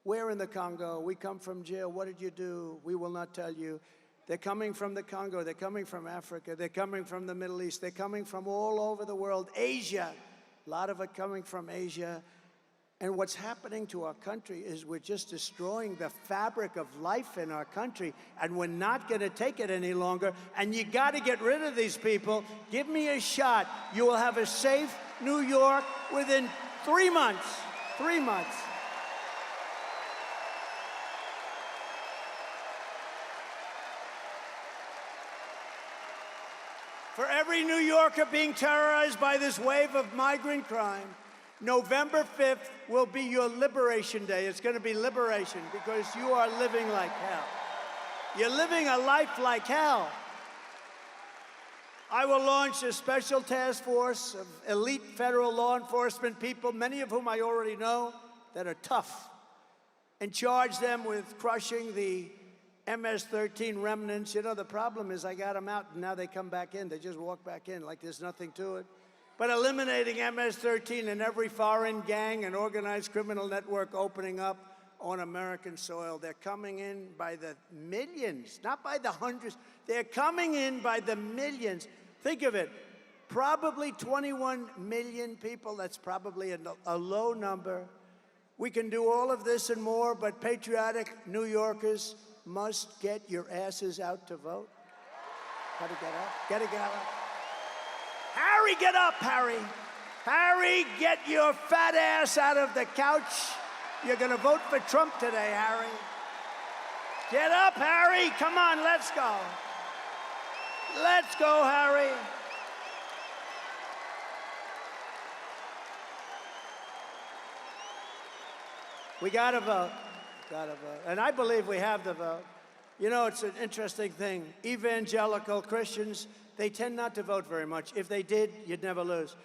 Where in the Congo? We come from jail. What did you do? We will not tell you. They're coming from the Congo. They're coming from Africa. They're coming from the Middle East. They're coming from all over the world. Asia, a lot of it coming from Asia. And what's happening to our country is we're just destroying the fabric of life in our country, and we're not going to take it any longer. And you got to get rid of these people. Give me a shot. You will have a safe New York within 3 months. 3 months. For every New Yorker being terrorized by this wave of migrant crime, November 5th will be your liberation day. It's going to be liberation because you are living like hell. You're living a life like hell. I will launch a special task force of elite federal law enforcement people, many of whom I already know, that are tough, and charge them with crushing the MS-13 remnants. You know, the problem is I got them out, and now they come back in. They just walk back in like there's nothing to it. But eliminating MS-13 in every foreign gang and organized criminal network opening up on American soil. They're coming in by the millions, not by the hundreds. They're coming in by the millions. Think of it, probably 21 million people. That's probably a low number. We can do all of this and more, but patriotic New Yorkers must get your asses out to vote. Gotta get up, gotta get up. Harry, get up, Harry. Harry, get your fat ass out of the couch. You're gonna vote for Trump today, Harry. Get up, Harry, come on, let's go. Let's go, Harry. We got to vote. Got to vote. And I believe we have the vote. You know, it's an interesting thing. Evangelical Christians, they tend not to vote very much. If they did, you'd never lose.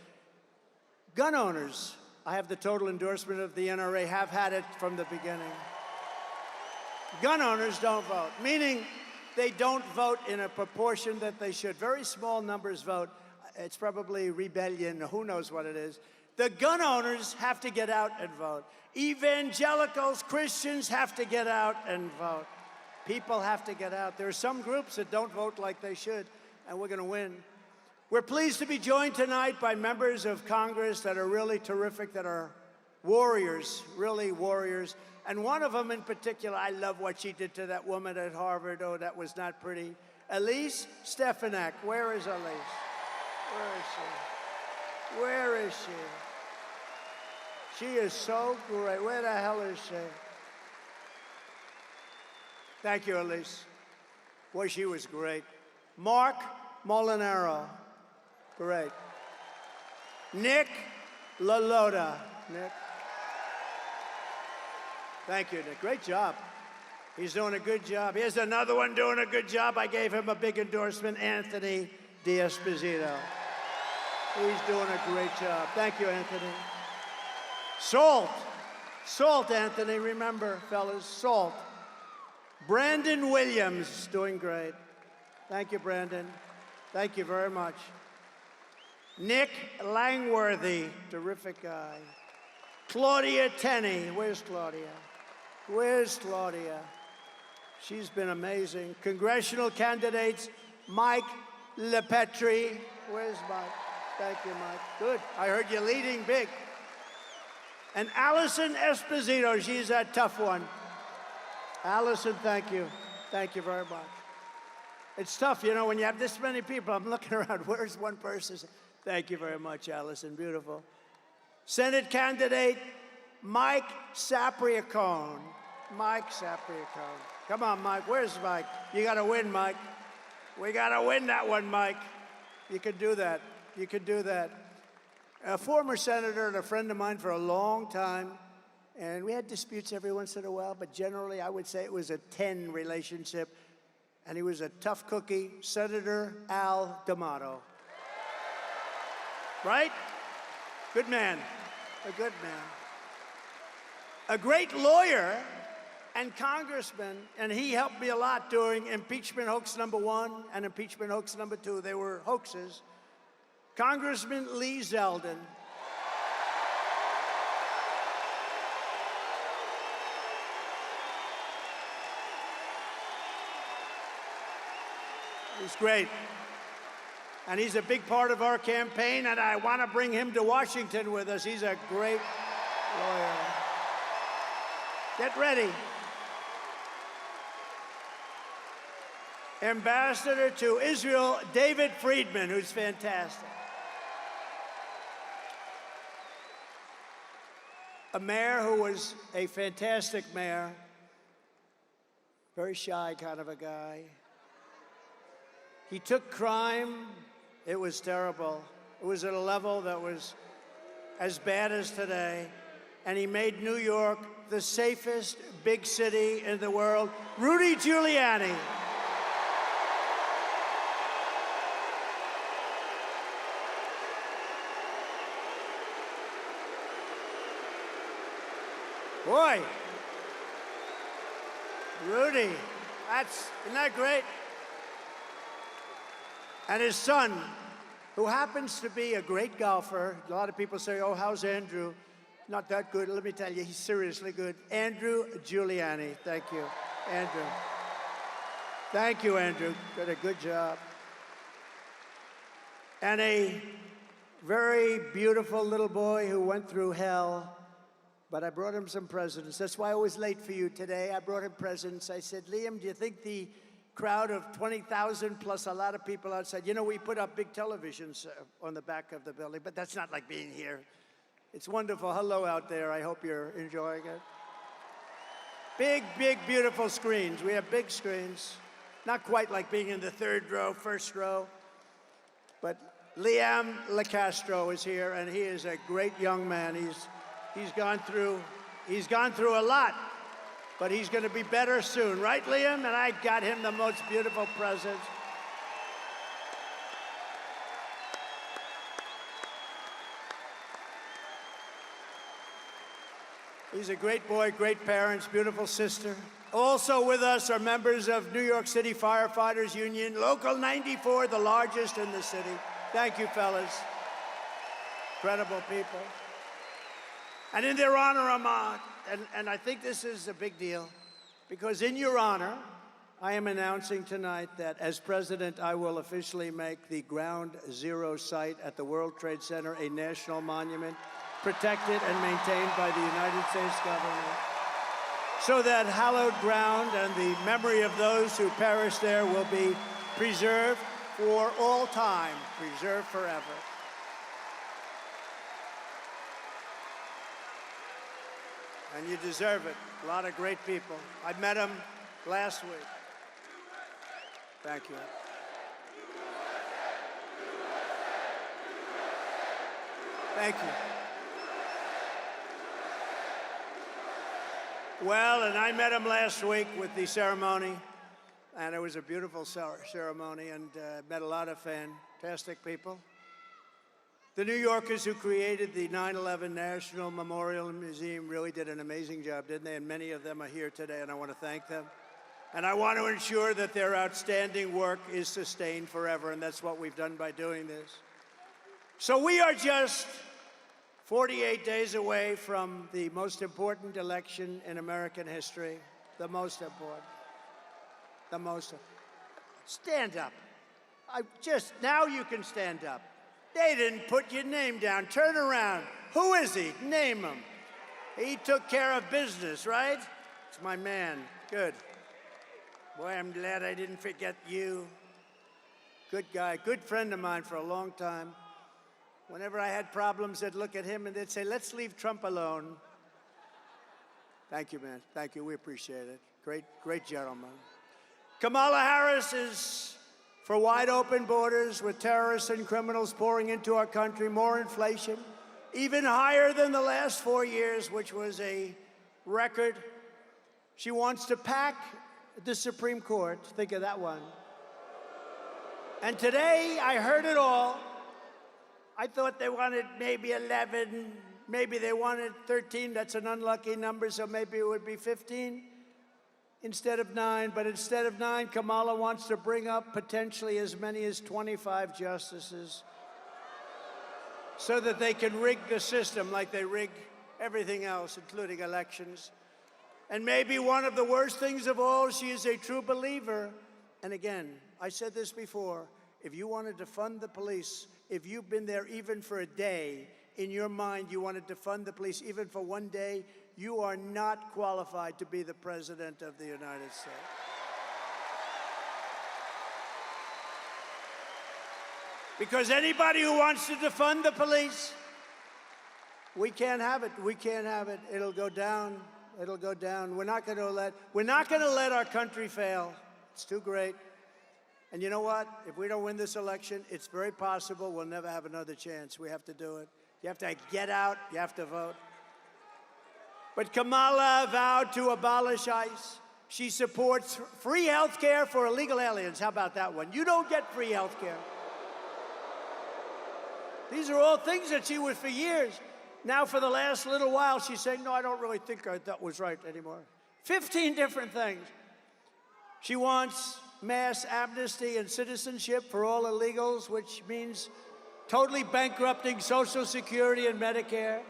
Gun owners, I have the total endorsement of the NRA, have had it from the beginning. Gun owners don't vote, meaning they don't vote in a proportion that they should. Very small numbers vote. It's probably rebellion, who knows what it is. The gun owners have to get out and vote. Evangelicals, Christians have to get out and vote. People have to get out. There are some groups that don't vote like they should, and we're going to win. We're pleased to be joined tonight by members of Congress that are really terrific, that are warriors, really warriors. And one of them in particular, I love what she did to that woman at Harvard. Oh, that was not pretty. Elise Stefanik. Where is Elise? Where is she? Where is she? She is so great. Where the hell is she? Thank you, Elise. Boy, she was great. Mark Molinaro. Great. Nick LaLota. Nick. Thank you, Nick. Great job. He's doing a good job. Here's another one doing a good job. I gave him a big endorsement, Anthony D'Esposito. He's doing a great job. Thank you, Anthony. Salt. Salt, Anthony. Remember, fellas, salt. Brandon Williams, doing great. Thank you, Brandon. Thank you very much. Nick Langworthy, terrific guy. Claudia Tenney. Where's Claudia? Where's Claudia? She's been amazing. Congressional candidates, Mike LePetri. Where's Mike? Thank you, Mike. Good. I heard you leading big. And Allison Esposito. She's a tough one. Allison, thank you. Thank you very much. It's tough, you know, when you have this many people. I'm looking around. Where's one person? Thank you very much, Allison. Beautiful. Senate candidate Mike Sapriacone. Mike Sapriacone. Come on, Mike. Where's Mike? You got to win, Mike. We got to win that one, Mike. You can do that. You can do that. A former senator and a friend of mine for a long time, and we had disputes every once in a while, but generally I would say it was a 10 relationship, and he was a tough cookie, Senator Al D'Amato. Right? Good man. A good man. A great lawyer and congressman, and he helped me a lot during impeachment hoax #1 and impeachment hoax #2. They were hoaxes. Congressman Lee Zeldin. He's great. And he's a big part of our campaign, and I want to bring him to Washington with us. He's a great lawyer. Get ready. Ambassador to Israel, David Friedman, who's fantastic. A mayor who was a fantastic mayor, very shy kind of a guy. He took crime. It was terrible. It was at a level that was as bad as today. And he made New York the safest big city in the world. Rudy Giuliani. Boy, Rudy, isn't that great? And his son, who happens to be a great golfer. A lot of people say, oh, how's Andrew? Not that good. Let me tell you, he's seriously good. Andrew Giuliani. Thank you, Andrew. Thank you, Andrew. Did a good job. And a very beautiful little boy who went through hell, but I brought him some presents. That's why I was late for you today. I brought him presents. I said, Liam, do you think the crowd of 20,000 plus a lot of people outside, you know, we put up big televisions on the back of the building, but that's not like being here. It's wonderful. Hello out there. I hope you're enjoying it. Big, big, beautiful screens. We have big screens. Not quite like being in the third row, first row. But Liam LaCastro is here, and he is a great young man. He's gone through a lot, but he's going to be better soon, right, Liam? And I got him the most beautiful present. He's a great boy, great parents, beautiful sister. Also with us are members of New York City Firefighters Union, Local 94, the largest in the city. Thank you, fellas. Incredible people. And in their honor, and I think this is a big deal, because in your honor, I am announcing tonight that as president, I will officially make the Ground Zero site at the World Trade Center a national monument, protected and maintained by the United States government, so that hallowed ground and the memory of those who perished there will be preserved for all time, preserved forever. And you deserve it. A lot of great people. I met them last week. Thank you. Thank you. Well, and I met him last week with the ceremony, and it was a beautiful ceremony, and met a lot of fantastic people. The New Yorkers who created the 9/11 National Memorial Museum really did an amazing job, didn't they? And many of them are here today, and I want to thank them. And I want to ensure that their outstanding work is sustained forever, and that's what we've done by doing this. So we are just 48 days away from the most important election in American history. The most important. The most. Stand up. Now you can stand up. They didn't put your name down. Turn around. Who is he? Name him. He took care of business, right? It's my man. Good. Boy, I'm glad I didn't forget you. Good guy. Good friend of mine for a long time. Whenever I had problems, I'd look at him and they'd say, let's leave Trump alone. Thank you, man. Thank you. We appreciate it. Great, great gentleman. Kamala Harris is for wide open borders with terrorists and criminals pouring into our country, more inflation, even higher than the last 4 years, which was a record. She wants to pack the Supreme Court. Think of that one. And today, I heard it all. I thought they wanted maybe 11, maybe they wanted 13. That's an unlucky number, so maybe it would be 15 instead of 9. But instead of 9, Kamala wants to bring up potentially as many as 25 justices so that they can rig the system like they rig everything else, including elections. And maybe one of the worst things of all, she is a true believer. And again, I said this before, if you want to defund the police, if you've been there even for a day, in your mind you want to defund the police even for one day, you are not qualified to be the President of the United States. Because anybody who wants to defund the police, we can't have it. We can't have it. It'll go down. It'll go down. We're not going to let our country fail. It's too great. And you know what? If we don't win this election, it's very possible we'll never have another chance. We have to do it. You have to get out. You have to vote. But Kamala vowed to abolish ICE. She supports free health care for illegal aliens. How about that one? You don't get free health care. These are all things that she was for years. Now, for the last little while, she's saying, no, I don't really think that was right anymore. 15 different things. She wants mass amnesty and citizenship for all illegals, which means totally bankrupting Social Security and Medicare.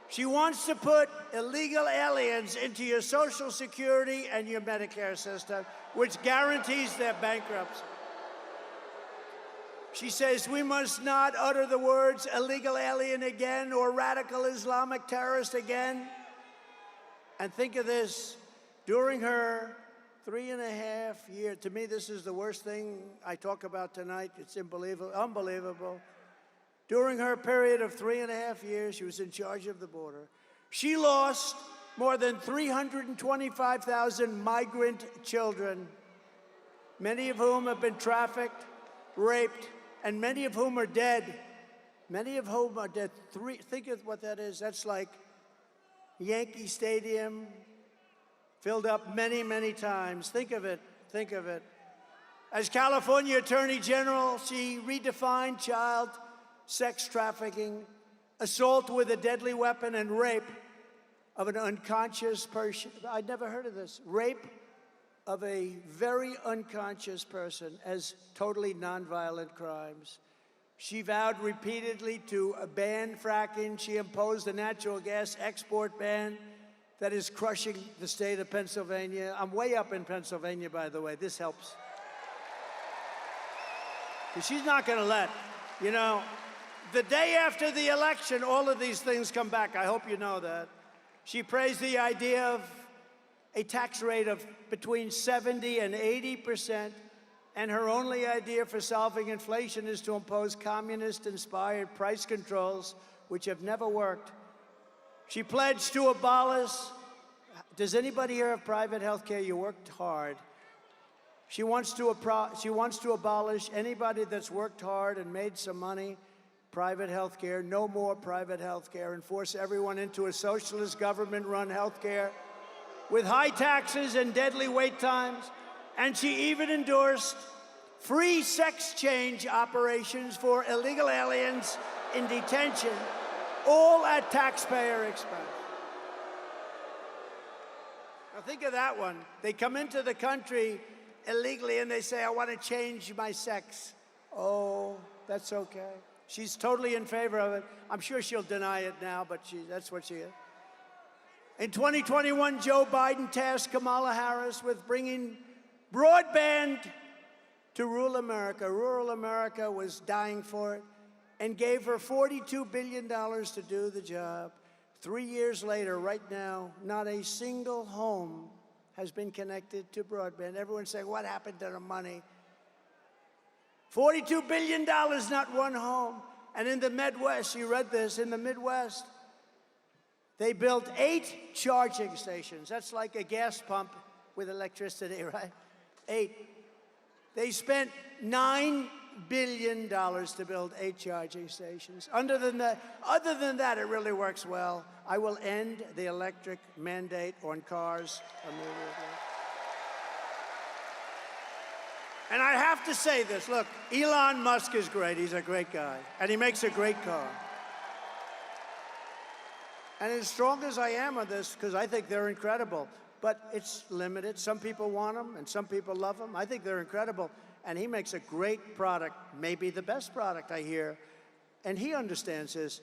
She wants to put illegal aliens into your Social Security and your Medicare system, which guarantees their bankruptcy. She says we must not utter the words illegal alien again or radical Islamic terrorist again. And think of this, during her 3.5 years, to me this is the worst thing I talk about tonight, it's unbelievable. During her period of 3.5 years, she was in charge of the border. She lost more than 325,000 migrant children many of whom have been trafficked, raped, and many of whom are dead. Many of whom are dead. Think of what that is. That's like Yankee Stadium filled up many, many times. Think of it. Think of it. As California Attorney General, she redefined child sex trafficking, assault with a deadly weapon, and rape of an unconscious person. I'd never heard of this. Rape of a very unconscious person as totally nonviolent crimes. She vowed repeatedly to ban fracking. She imposed a natural gas export ban that is crushing the state of Pennsylvania. I'm way up in Pennsylvania, by the way. This helps. She's not going to let, you know, the day after the election, all of these things come back. I hope you know that. She praised the idea of a tax rate of between 70 and 80%, and her only idea for solving inflation is to impose communist-inspired price controls, which have never worked. She pledged to abolish. Does anybody here have private health care? You worked hard. She wants to abolish anybody that's worked hard and made some money. Private health care, no more private health care, and force everyone into a socialist government-run health care with high taxes and deadly wait times. And she even endorsed free sex change operations for illegal aliens in detention, all at taxpayer expense. Now think of that one. They come into the country illegally and they say, I want to change my sex. Oh, that's okay. She's totally in favor of it. I'm sure she'll deny it now, but that's what she is. In 2021, Joe Biden tasked Kamala Harris with bringing broadband to rural America. Rural America was dying for it, and gave her $42 billion to do the job. 3 years later, right now, not a single home has been connected to broadband. Everyone's saying, what happened to the money? $42 billion, not one home. And in the Midwest, you read this, in the Midwest, they built 8 charging stations. That's like a gas pump with electricity, right? 8. They spent $9 billion to build 8 charging stations. Other than that, it really works well. I will end the electric mandate on cars immediately. And I have to say this, look, Elon Musk is great. He's a great guy, and he makes a great car. And as strong as I am on this, because I think they're incredible, but it's limited. Some people want them, and some people love them. I think they're incredible, and he makes a great product, maybe the best product I hear. And he understands this.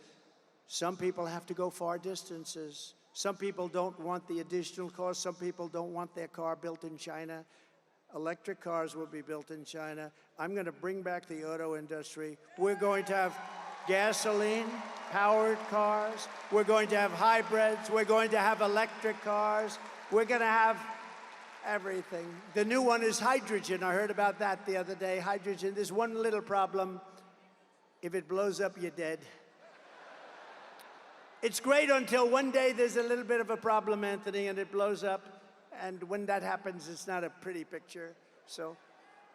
Some people have to go far distances. Some people don't want the additional cost. Some people don't want their car built in China. Electric cars will be built in China. I'm going to bring back the auto industry. We're going to have gasoline-powered cars. We're going to have hybrids. We're going to have electric cars. We're going to have everything. The new one is hydrogen. I heard about that the other day. Hydrogen. There's one little problem. If it blows up, you're dead. It's great until one day there's a little bit of a problem, Anthony, and it blows up. And when that happens, it's not a pretty picture. So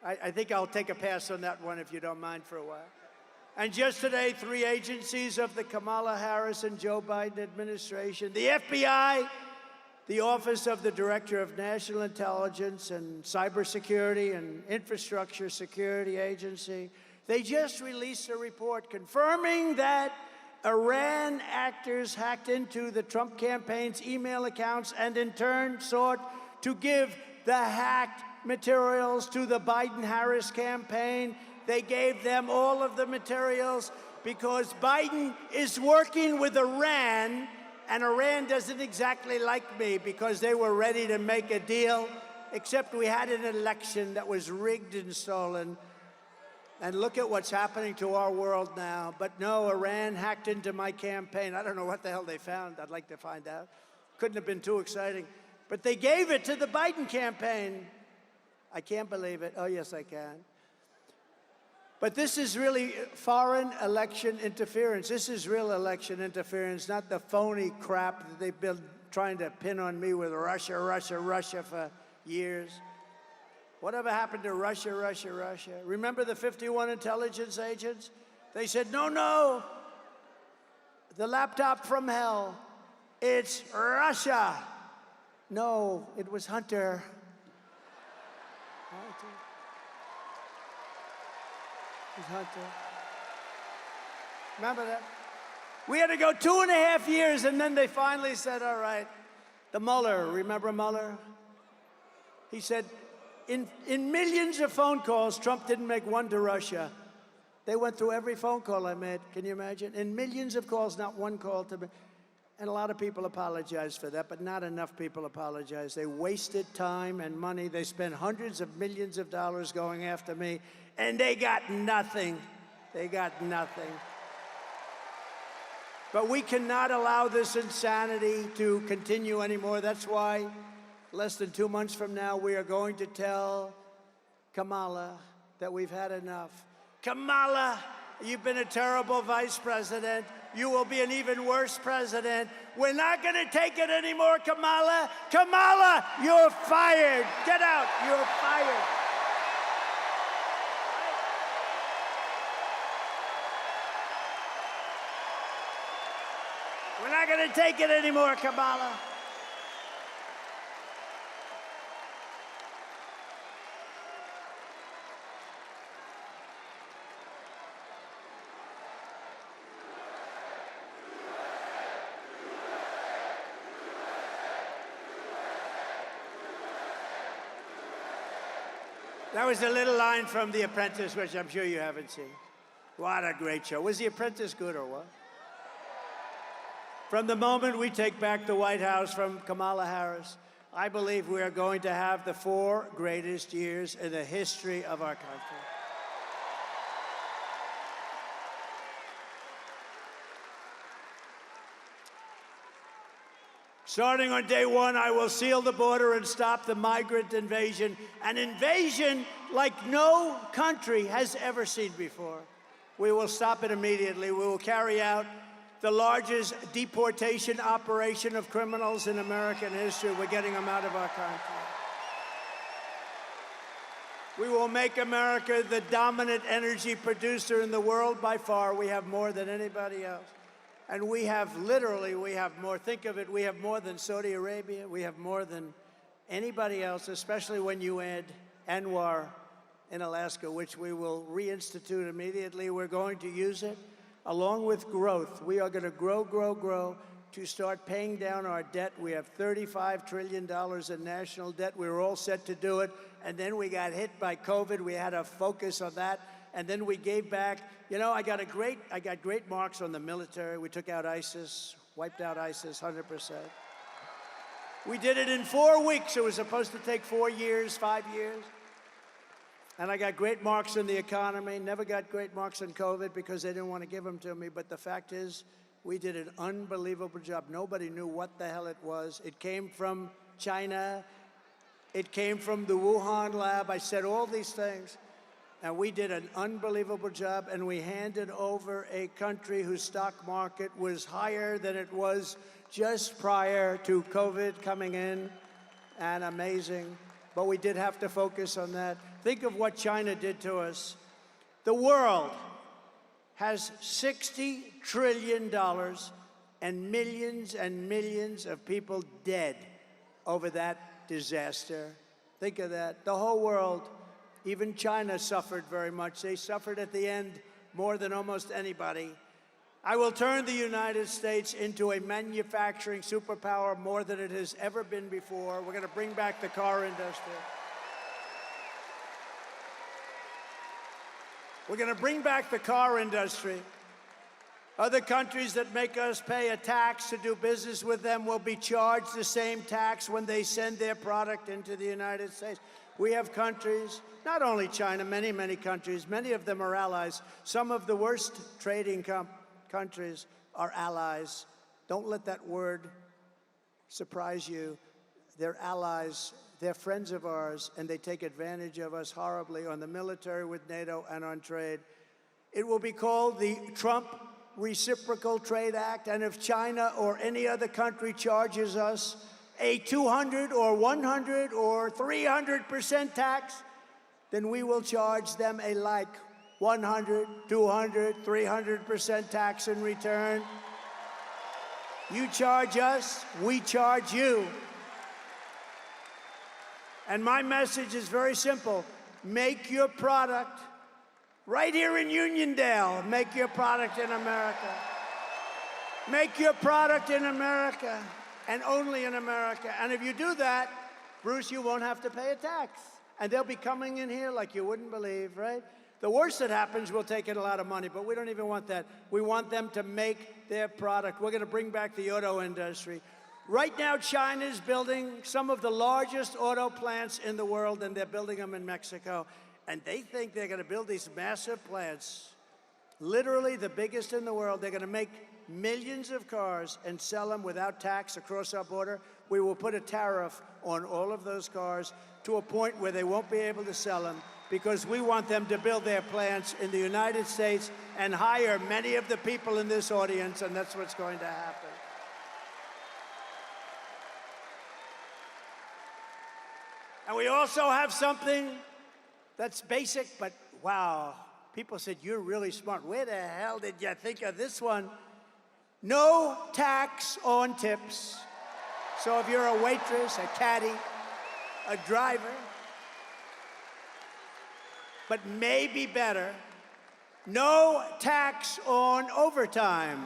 I think I'll take a pass on that one, if you don't mind, for a while. And just today, 3 agencies of the Kamala Harris and Joe Biden administration, the FBI, the Office of the Director of National Intelligence and Cybersecurity and Infrastructure Security Agency, they just released a report confirming that Iran actors hacked into the Trump campaign's email accounts and in turn sought to give the hacked materials to the Biden-Harris campaign. They gave them all of the materials because Biden is working with Iran, and Iran doesn't exactly like me because they were ready to make a deal, except we had an election that was rigged and stolen. And look at what's happening to our world now. But no, Iran hacked into my campaign. I don't know what the hell they found. I'd like to find out. Couldn't have been too exciting. But they gave it to the Biden campaign. I can't believe it. Oh, yes, I can. But this is really foreign election interference. This is real election interference, not the phony crap that they've been trying to pin on me with Russia, Russia, Russia for years. Whatever happened to Russia, Russia, Russia? Remember the 51 intelligence agents? They said, no, no, the laptop from hell, it's Russia. No, it was Hunter. It was Hunter. Remember that? We had to go 2.5 years, and then they finally said, all right, the Mueller, remember Mueller? He said, in millions of phone calls, Trump didn't make one to Russia. They went through every phone call I made. Can you imagine? In millions of calls, not one call to me. And a lot of people apologized for that, but not enough people apologized. They wasted time and money. They spent hundreds of millions of dollars going after me, and they got nothing. They got nothing. But we cannot allow this insanity to continue anymore. That's why less than 2 months from now, we are going to tell Kamala that we've had enough. Kamala, you've been a terrible vice president. You will be an even worse president. We're not going to take it anymore, Kamala. Kamala, you're fired. Get out. You're fired. We're not going to take it anymore, Kamala. That was a little line from The Apprentice, which I'm sure you haven't seen. What a great show. Was The Apprentice good or what? From the moment we take back the White House from Kamala Harris, I believe we are going to have the 4 greatest years in the history of our country. Starting on day 1, I will seal the border and stop the migrant invasion, an invasion like no country has ever seen before. We will stop it immediately. We will carry out the largest deportation operation of criminals in American history. We're getting them out of our country. We will make America the dominant energy producer in the world by far. We have more than anybody else. And we have literally, we have more. Think of it, we have more than Saudi Arabia. We have more than anybody else, especially when you add Anwar in Alaska, which we will reinstitute immediately. We're going to use it along with growth. We are going to grow, grow, grow to start paying down our debt. We have $35 trillion in national debt. We were all set to do it. And then we got hit by COVID. We had to focus on that. And then we gave back. You know, I got great marks on the military. We took out ISIS, wiped out ISIS 100%. We did it in 4 weeks. It was supposed to take 4 years, 5 years. And I got great marks in the economy. Never got great marks in COVID because they didn't want to give them to me. But the fact is, we did an unbelievable job. Nobody knew what the hell it was. It came from China. It came from the Wuhan lab. I said all these things. And we did an unbelievable job, and we handed over a country whose stock market was higher than it was just prior to COVID coming in, and amazing. But we did have to focus on that. Think of what China did to us. The world has $60 trillion and millions of people dead over that disaster. Think of that. The whole world. Even China suffered very much. They suffered at the end more than almost anybody. I will turn the United States into a manufacturing superpower more than it has ever been before. We're going to bring back the car industry. We're going to bring back the car industry. Other countries that make us pay a tax to do business with them will be charged the same tax when they send their product into the United States. We have countries, not only China, many, many countries, many of them are allies. Some of the worst trading countries are allies. Don't let that word surprise you. They're allies, they're friends of ours, and they take advantage of us horribly on the military with NATO and on trade. It will be called the Trump Reciprocal Trade Act, and if China or any other country charges us a 200 or 100 or 300% tax, then we will charge them a like 100, 200, 300% tax in return. You charge us, we charge you. And my message is very simple. Make your product right here in Uniondale. Make your product in America. Make your product in America, and only in America. And if you do that, Bruce, you won't have to pay a tax. And they'll be coming in here like you wouldn't believe, right? The worst that happens, we'll take in a lot of money, but we don't even want that. We want them to make their product. We're going to bring back the auto industry. Right now, China's building some of the largest auto plants in the world, and they're building them in Mexico. And they think they're going to build these massive plants, literally the biggest in the world. They're going to make millions of cars and sell them without tax across our border. We will put a tariff on all of those cars to a point where they won't be able to sell them, because we want them to build their plants in the United States and hire many of the people in this audience, and that's what's going to happen. And we also have something that's basic, but wow, people said, you're really smart. Where the hell did you think of this one? No tax on tips. So if you're a waitress, a caddy, a driver, but maybe better, no tax on overtime.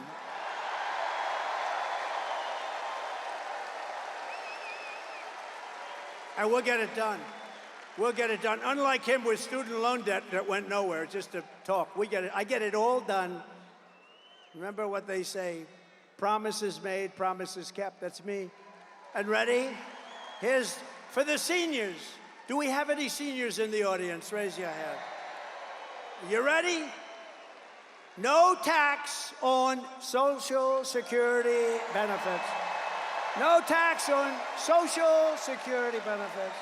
And we'll get it done. We'll get it done. Unlike him with student loan debt that went nowhere, just to talk. We get it. I get it all done. Remember what they say, promises made, promises kept. That's me. And ready? Here's for the seniors. Do we have any seniors in the audience? Raise your hand. You ready? No tax on Social Security benefits. No tax on Social Security benefits.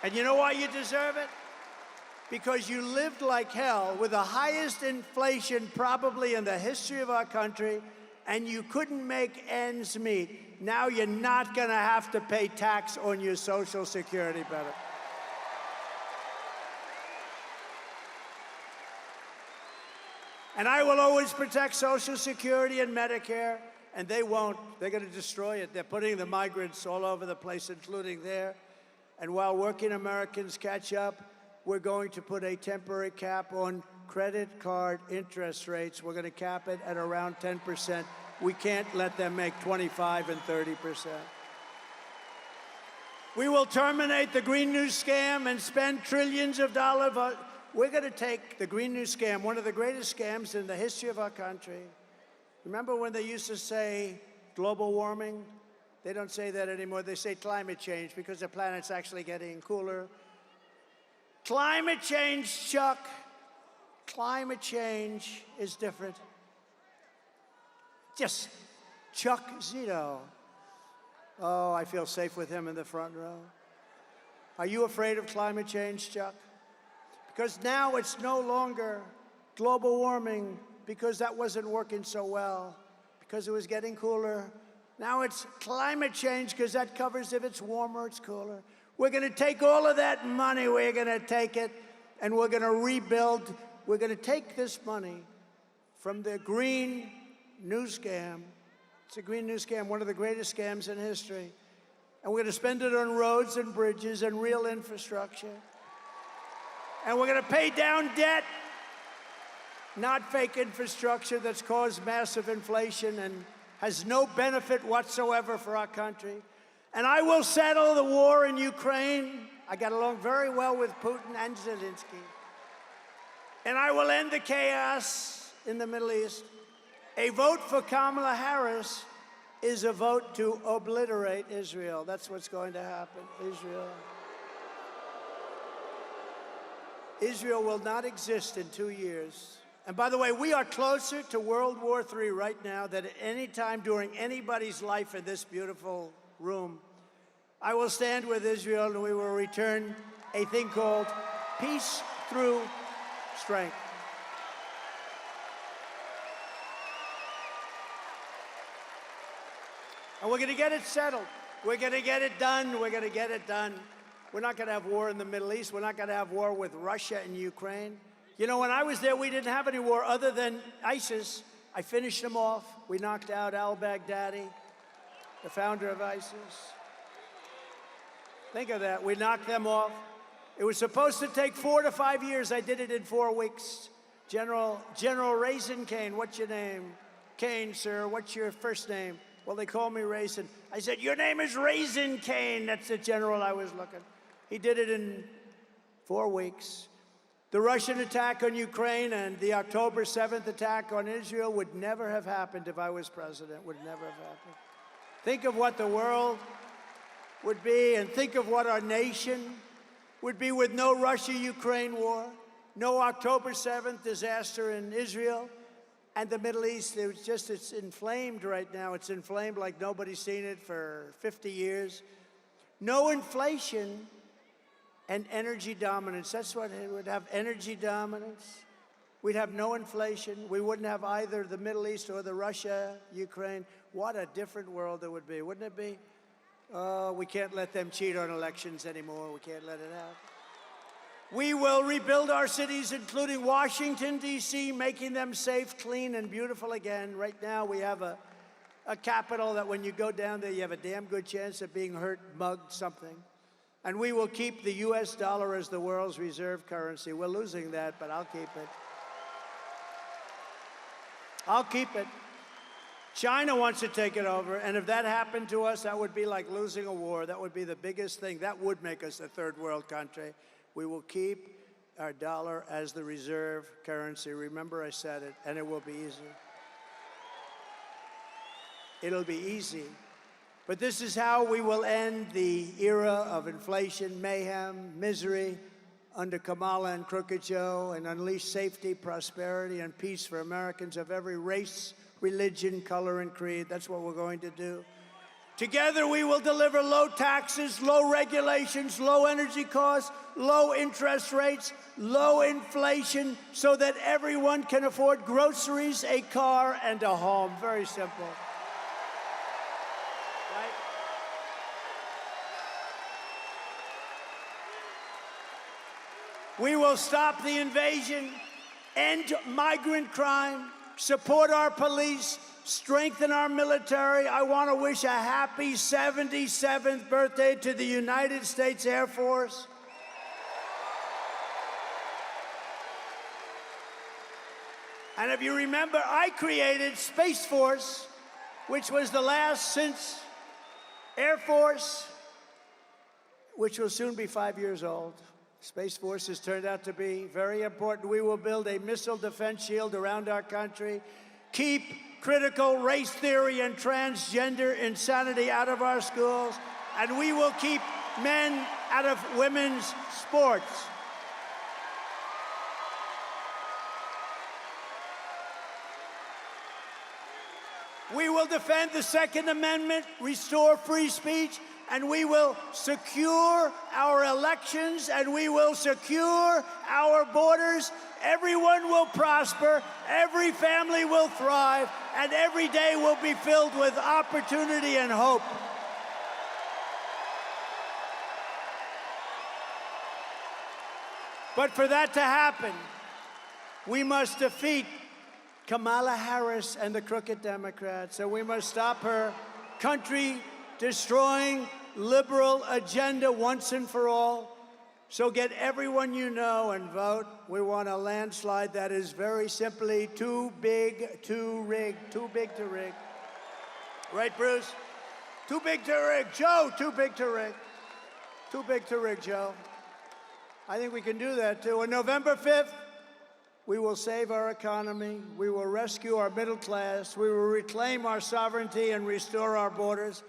And you know why you deserve it? Because you lived like hell with the highest inflation probably in the history of our country, and you couldn't make ends meet. Now you're not going to have to pay tax on your Social Security benefit. And I will always protect Social Security and Medicare, and they won't. They're going to destroy it. They're putting the migrants all over the place, including there. And while working Americans catch up, we're going to put a temporary cap on credit card interest rates. We're going to cap it at around 10%. We can't let them make 25 and 30%. We will terminate the Green New Scam and spend trillions of dollars. We're going to take the Green New Scam, one of the greatest scams in the history of our country. Remember when they used to say global warming? They don't say that anymore. They say climate change because the planet's actually getting cooler. Climate change, Chuck. Climate change is different. Just Chuck Zito. Oh, I feel safe with him in the front row. Are you afraid of climate change, Chuck? Because now it's no longer global warming because that wasn't working so well, because it was getting cooler. Now it's climate change because that covers if it's warmer, it's cooler. We're going to take all of that money, we're going to take it, and we're going to rebuild. We're going to take this money from the Green New Scam. It's a Green New Scam, one of the greatest scams in history. And we're going to spend it on roads and bridges and real infrastructure. And we're going to pay down debt, not fake infrastructure that's caused massive inflation and has no benefit whatsoever for our country. And I will settle the war in Ukraine. I got along very well with Putin and Zelensky. And I will end the chaos in the Middle East. A vote for Kamala Harris is a vote to obliterate Israel. That's what's going to happen, Israel. Israel will not exist in 2 years. And by the way, we are closer to World War III right now than at any time during anybody's life in this beautiful room. I will stand with Israel, and we will return a thing called peace through strength. And we're going to get it settled. We're going to get it done. We're going to get it done. We're not going to have war in the Middle East. We're not going to have war with Russia and Ukraine. You know, when I was there, we didn't have any war other than ISIS. I finished them off. We knocked out al-Baghdadi, the founder of ISIS. Think of that. We knocked them off. It was supposed to take 4 to 5 years. I did it in 4 weeks. General Raisin Cain, what's your name? Cain, sir, what's your first name? Well, they call me Raisin. I said, your name is Raisin Cain. That's the general I was looking. He did it in 4 weeks. The Russian attack on Ukraine and the October 7th attack on Israel would never have happened if I was president. Would never have happened. Think of what the world would be, and think of what our nation would be with no Russia-Ukraine war, no October 7th disaster in Israel, and the Middle East. It's inflamed right now. It's inflamed like nobody's seen it for 50 years. No inflation and energy dominance. That's what it would have, energy dominance. We'd have no inflation. We wouldn't have either the Middle East or the Russia, Ukraine. What a different world it would be, wouldn't it be? Oh, we can't let them cheat on elections anymore. We can't let it happen. We will rebuild our cities, including Washington, D.C., making them safe, clean, and beautiful again. Right now, we have a capital that when you go down there, you have a damn good chance of being hurt, mugged, something. And we will keep the U.S. dollar as the world's reserve currency. We're losing that, but I'll keep it. I'll keep it. China wants to take it over, and if that happened to us, that would be like losing a war. That would be the biggest thing. That would make us a third world country. We will keep our dollar as the reserve currency. Remember I said it, and it will be easy. It'll be easy. But this is how we will end the era of inflation, mayhem, misery under Kamala and Crooked Joe, and unleash safety, prosperity, and peace for Americans of every race, religion, color, and creed. That's what we're going to do. Together, we will deliver low taxes, low regulations, low energy costs, low interest rates, low inflation, so that everyone can afford groceries, a car, and a home. Very simple. Right? We will stop the invasion, end migrant crime, support our police, strengthen our military. I want to wish a happy 77th birthday to the United States Air Force. And if you remember, I created Space Force, which was the last since Air Force, which will soon be 5 years old. Space Force has turned out to be very important. We will build a missile defense shield around our country, keep critical race theory and transgender insanity out of our schools, and we will keep men out of women's sports. We will defend the Second Amendment, restore free speech, and we will secure our elections, and we will secure our borders. Everyone will prosper, every family will thrive, and every day will be filled with opportunity and hope. But for that to happen, we must defeat Kamala Harris and the crooked Democrats, and we must stop her country-destroying liberal agenda once and for all. So get everyone you know and vote. We want a landslide that is very simply too big to rig. Too big to rig. Right, Bruce? Too big to rig. Joe, too big to rig. Too big to rig, Joe. I think we can do that, too. On November 5th, we will save our economy. We will rescue our middle class. We will reclaim our sovereignty and restore our borders.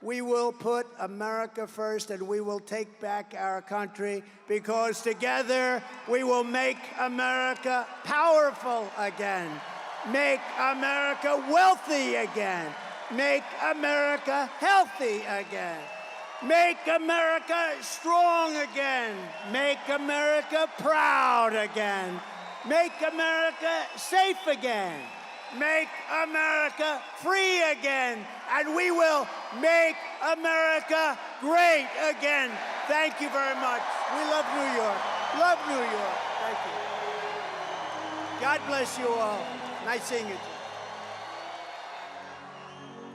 We will put America first, and we will take back our country, because together we will make America powerful again, make America wealthy again, make America healthy again, make America strong again, make America proud again, make America safe again, make America free again, and we will make America great again. Thank you very much. We love New York. Love New York. Thank you. God bless you all. Nice seeing you.